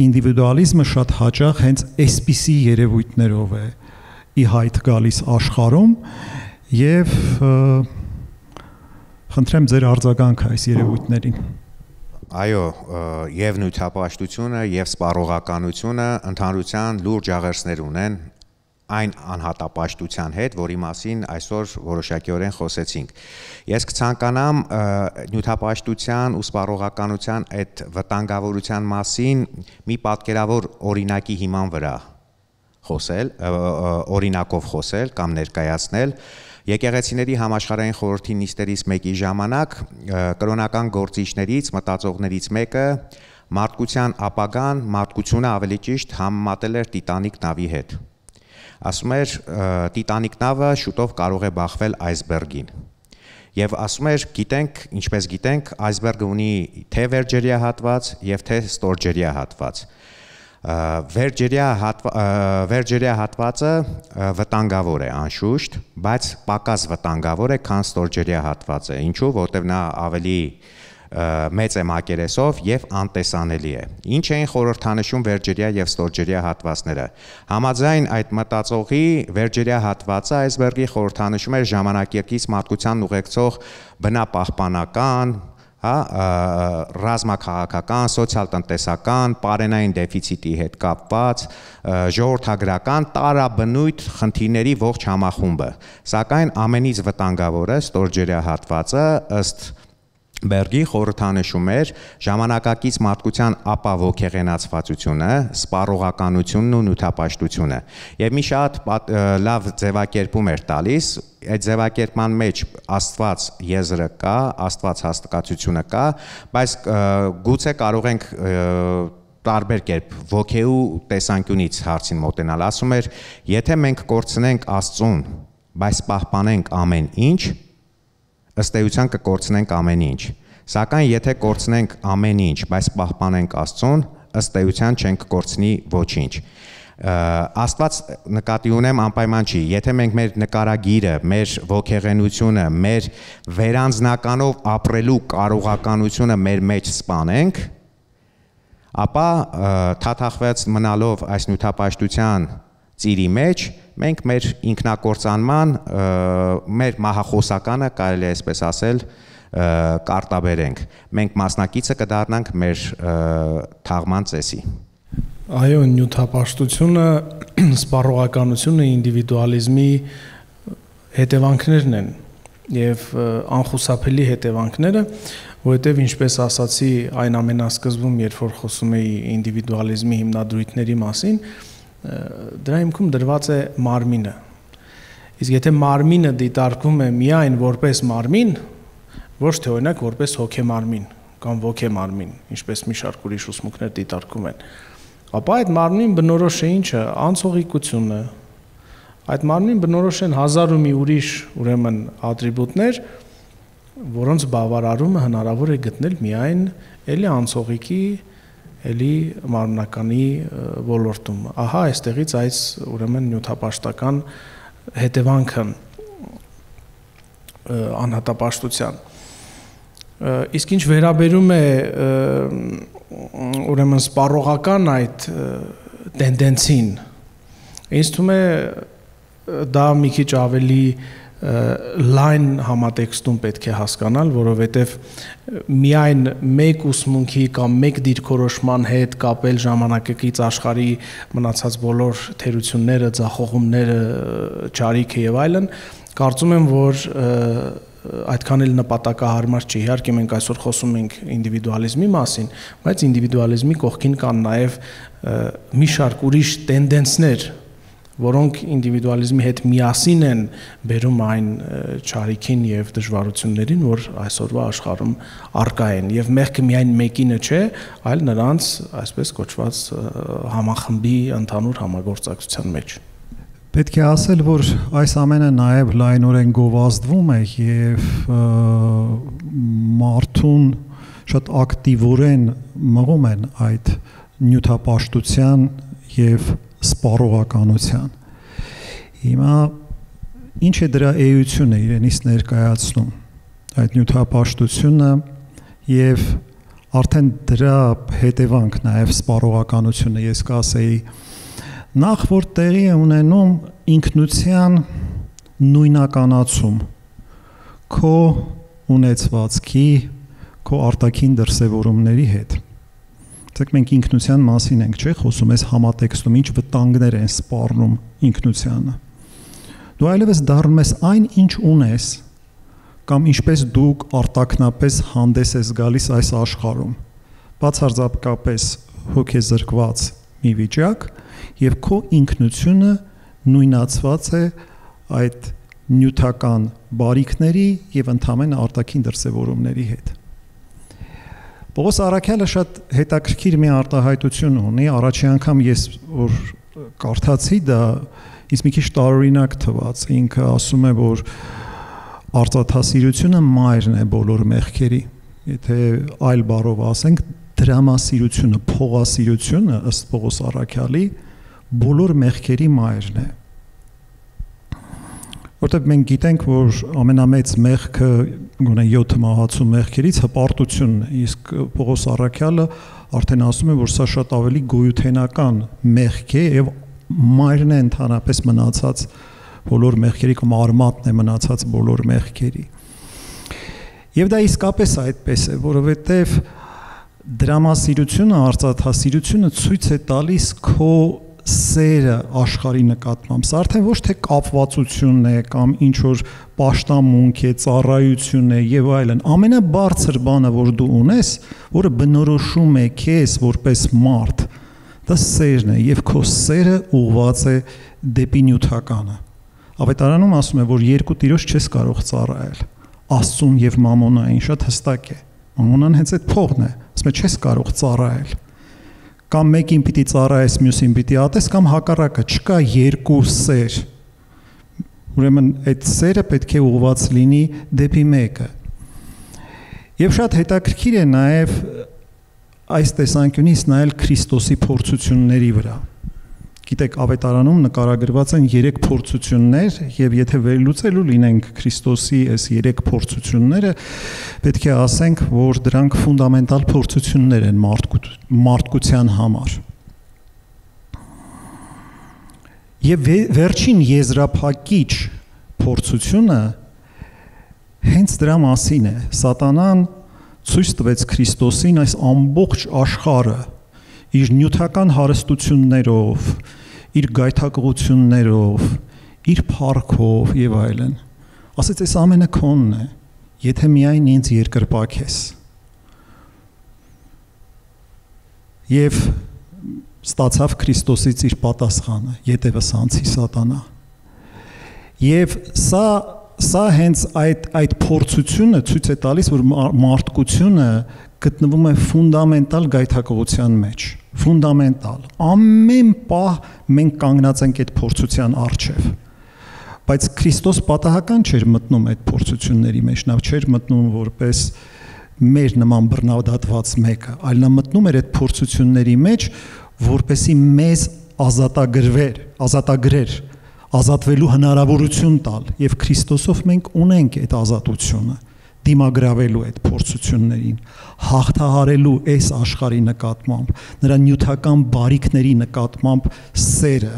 ինդիվիդուալիզմը շատ հաճախ հենց այսպիսի երևույթներով է ի հայտ գալիս աշխարհում եւ խնդրեմ ձեր արձագանքը այս երևույթներին։ Այո, եւ նյութապաշտությունը եւ սպառողականությունը ընդհանրության լուրջ աղերսներ ունեն այն անհատապաշտության հետ, որի մասին այսօր որոշակիորեն խոսեցինք։ Ես կցանկանամ նյութապաշտության ու սպառողականության այդ վտանգավորության մասին մի պատկերավոր օրինակի հիման վրա խոսել, օրինակով խոսել կամ ներկայացնել։ Եկեղեցիների համաշխարհային խորհրդի նիստերից մեկի ժամանակ կրոնական գործիչներից, մտածողներից մեկը մարդկության ապագան, մարդկությունը ավելի ճիշտ համեմատել էր Տիտանիկ նավի հետ։ Ասում էր Տիտանիկ նավը շուտով կարող է բախվել այսբերգին։ Եվ ասում էր, ինչպես գիտենք, այսբերգը ունի թե վերջերյա հատված եւ թե ստորջերյա հատված։ Վերջերյա հատվածը վտանգավոր է անշուշտ, բայց պակաս վտանգավոր է, քան ստորջերյա հատվածը։ Ինչու՞, որտեղ նա ավելի մեծ է մակերեսով եւ անտեսանելի է։ Ինչ էին խորհրդանշում վերջերյա եւ ստորջերյա հատվածները։ Համաձայն այդ մտածողի վերջերյա հատվածը այսբերգի խորհրդանշում էր ժամանակակից մարդկության ուղեկցող բնապահպանական, ռազմաքաղաքական, սոցիալ-տնտեսական, պարենային դեֆիցիտի հետ կապված, ժողովրդագրական տարաբնույթ խնդիրների ողջ համախումբը։ Սակայն ամենից վտանգավորը ստորջերյա հատվածը ըստ Բերգի խորհրդանշում էր ժամանակակից մարդկության ապահովքեղենացվածությունը, սպառողականությունն ու նյութապաշտությունը։ Եվ մի շատ լավ ձևակերպում էր տալիս, այդ ձևակերպման մեջ Աստված եզրը կա, Աստված հաստատությունը կա, բայց գուցե կարող ենք տարբեր կերպ ոգեու տեսանկյունից հարցին մոտենալ։ Ասում էր, եթե մենք կորցնենք Աստծուն, բայց պահպանենք ամեն ինչ, ըստ էության կկորցնենք ամեն ինչ, սակայն եթե կորցնենք ամեն ինչ, բայց պահպանենք Աստծուն, ըստ էության չենք կորցնի ոչինչ։ Աստված նկատի ունեմ անպայման չի, եթե մենք մեր նկարագիրը, մեր ոգեղենությունը, մեր վերանձնականով ապրելու կարողականությունը մեր մեջ սպանենք, ապա թաթախված մնալով այս նյութապաշտության ծիրի մեջ, մենք մեր ինքնակործանման, մեր մահախոսականը, կարելի է այսպես ասել, կարտաբերենք։ Մենք մասնակիցը կդառնանք մեր թաղման ծեսի։ Այո, նյութապաշտությունը, սպառողականությունը ինդիվիդուալիզմի հետևանքներն են եւ անխուսափելի հետևանքները, որովհետեւ ինչպես ասացի այն ամենասկզբում, երբ որ խոսում էի ինդիվիդուալիզմի հիմնադրույթների մասին, դրա հիմքում դրված է մարմինը։ Իսկ եթե մարմինը դիտարկվում է միայն որպես մարմին, ոչ թե օրինակ որպես հոգեմարմին կամ ոգեմարմին, ինչպես մի շարք ուրիշ ուսմունքներ դիտարկում են, ապա այդ մարմնին բնորոշ է ինչը, անցողիկությունը, այդ մարմնին բնորոշ են հազար ու մի ուրիշ ուրեմն ատրիբուտներ, որոնց բավարարումը հնարավոր է գտնել միայն էլի անցողիկի էլի մարմնականի ոլորտում։ Ահա այստեղից այս ուրեմն նյութապաշտական հետևանքը անհատապաշտության։ Իսկ ինչ վերաբերում է ուրեմն սպառողական այդ տենդենցին, ինձ թվում է դա մի քիչ ավելի լայն համատեքստում պետք է հասկանալ, որովհետև միայն մեկ ուսմունքի կամ մեկ դիրքորոշման հետ կապել ժամանակակից աշխարհի մնացած բոլոր թերությունները, ձախողումները, ճարիքը եւ այլն, կարծում եմ, որ այդքան էլ նպատակահարմար չի։ Իհարկե մենք այսօր խոսում ենք ինդիվիդուալիզմի մասին, բայց ինդիվիդուալիզմի կողքին կան նաեւ մի շարք ուրիշ տենդենսներ, որոնք ինդիվիդուալիզմի հետ միասին են բերում այն ճարիքին եւ դժվարություններին, որ այսօրվա աշխարհում առկա են, եւ մեղքը միայն մեկինը չէ, այլ նրանց այսպես կոչված համախմբի ընդհանուր համագործակցության մեջ։ Պետք է ասել, որ այս ամենը նաեւ լայնորեն գովազդվում է եւ մարդուն շատ ակտիվորեն մղում են այդ նյութապաշտության եւ սպառողականության։ Հիմա ինչ է դրա էությունը իրենից ներկայացնում, այդ նյութապաշտությունը եւ արդեն դրա հետևանք նաեւ սպառողականությունը, ես կասեի, նախ որ տեղի է ունենում ինքնության նույնականացում քո ունեցվածքի, քո արտաքին դրսևորումների հետ։ Դեք մենք ինքնության մասին ենք, չէ՞, խոսում ես համատեքստում, ինչ վտանգներ են սպառնում ինքնությանը։ Դու այլևս դառնում ես այն, ինչ ունես, կամ ինչպես դու արտաքնապես հանդես ես գալիս այս աշխարհում։ Բացարձակապես հոգեզրկված մի վիճակ, եւ քո ինքնությունը նույնացված է այդ նյութական բարիքների եւ ընդհանրեն արտաքին դրսևորումների հետ։ Պողոս Արաքյալը շատ հետաքրքիր մի արտահայտություն ունի, առաջի անգամ ես որ կարդացի դա, ինձ մի քիչ տարօրինակ թվաց, ինքը ասում է, որ արծաթասիրությունը մայրն է բոլոր մեղքերի, եթե այլ բառով ասենք, դրամասիրությունը, փողասիրությունը ըստ Պողոս առաքյալի բոլոր մեղքերի մայրն է։ Որտեղ մենք գիտենք, որ ամենամեծ մեղքը, գոնե 7 մահացու մեղքերից հպարտությունն է, իսկ Պողոս առաքյալը արդեն ասում է, որ սա շատ ավելի գոյութենական մեղք է եւ մայրն է ընդհանրապես մնացած բոլոր մեղքերի կամ արմատն է մնացած բոլոր մեղքերի։ Եվ դա իսկապես այդպես է, որովհետև դրամասիրությունը, արծաթասիրությունը ցույց է տալիս քո սերը աշխարհի նկատմամբ։ Սա արդեն ոչ թե կապվածությունն է կամ ինչ որ պաշտամունք է, ծառայություն է եւ այլն։ Ամենաբարձր բանը, որ դու ունես, որը բնորոշում է քեզ որպես մարդ, դա սերն է եւ քո սերը ուղղված է դեպի նյութականը։ Ավետարանում ասում է, որ երկու տիրոջ չես կարող ծառայել։ Աստծուն եւ մամոնային շատ հստակ է։ Մամոնան հենց այդ փողն է, ասում է չես կարող ծառայել։ Կամ մեկին պիտի ծառայես, մյուսին պիտի ատես, կամ հակառակը, չկա երկու սեր։ Ուրեմն այդ սերը պետք է ուղղված լինի դեպի մեկը։ Եվ շատ հետաքրքիր է նաև այս տեսանկյունից նայել Քրիստոսի փորձությունների վրա։ Գիտեք, ավետարանում նկարագրված են 3 փորձություններ, եւ եթե վերլուծելու լինենք Քրիստոսի այս 3 փորձությունները, պետք է ասենք, որ դրանք ֆունդամենտալ փորձություններ են մարդկության համար։ Եվ վերջին եզրափակիչ փորձությունը հենց դրա մասին է։ Սատանան ցույց տվեց Քրիստոսին այս ամբողջ աշխարհը իր նյութական հարստություններով, իր գայթակղություններով, իր փառքով եւ այլն։ Ասեց, այս ամենը քոնն է, եթե միայն ինձ երկրպագես։ Եվ ստացավ Քրիստոսից իր պատասխանը. ետևս անցի սատանա։ Եվ սա հենց այդ փորձությունը ցույց է տալիս, որ մարդկությունը գտնվում է ֆունդամենտալ գայթակղության մեջ, ֆունդամենտալ։ Ամեն պահ մենք կանգնած ենք այդ փորձության առջև։ Բայց Քրիստոս պատահական չէր մտնում այդ փորձությունների մեջ, նա չէր մտնում որպես մեր նման բռնադատված մեկը, այլ նա մտնում էր այդ փորձությունների մեջ, որպեսի մեզ ազատագրեր, ազատվելու հնարավորություն տալ, եւ Քրիստոսով մենք ունենք այդ ազատությունը, դիմագրավելու այդ փորձություններին, հաղթահարելու այս աշխարհի նկատմամբ, նրա նյութական բարիքների նկատմամբ սերը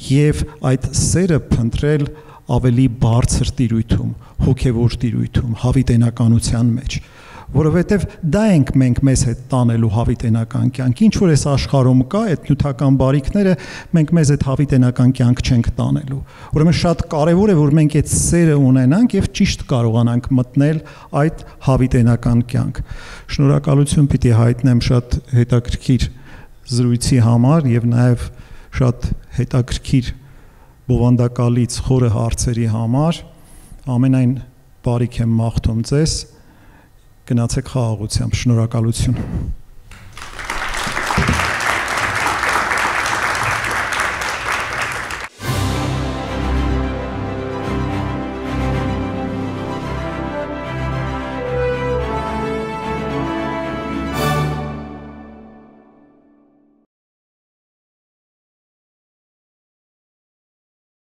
եւ այդ սերը փնտրել ավելի բարձր տիրույթում, հոգեվոր տիրույթում, հավիտենականության մեջ, որովհետև դա ենք մենք մեզ հետ տանելու հավիտենական կյանք, ինչ որ այս աշխարհում կա, այդ նյութական բարիքները մենք մեզ այդ հավիտենական կյանք չենք տանելու։ Ուրեմն շատ կարևոր է, որ մենք այդ սերը ունենանք եւ ճիշտ կարողանանք մտնել այդ հավիտենական կյանք։ Շնորհակալություն պիտի հայտնեմ շատ հետաքրքիր զրույցի համար եւ նաեւ շատ հետաքրքիր բովանդակալից խորը հարցերի համար։ Ամենայն բարիք եմ մաղթում ձեզ։ Գնացեք խաղաղությամբ, շնորհակալություն։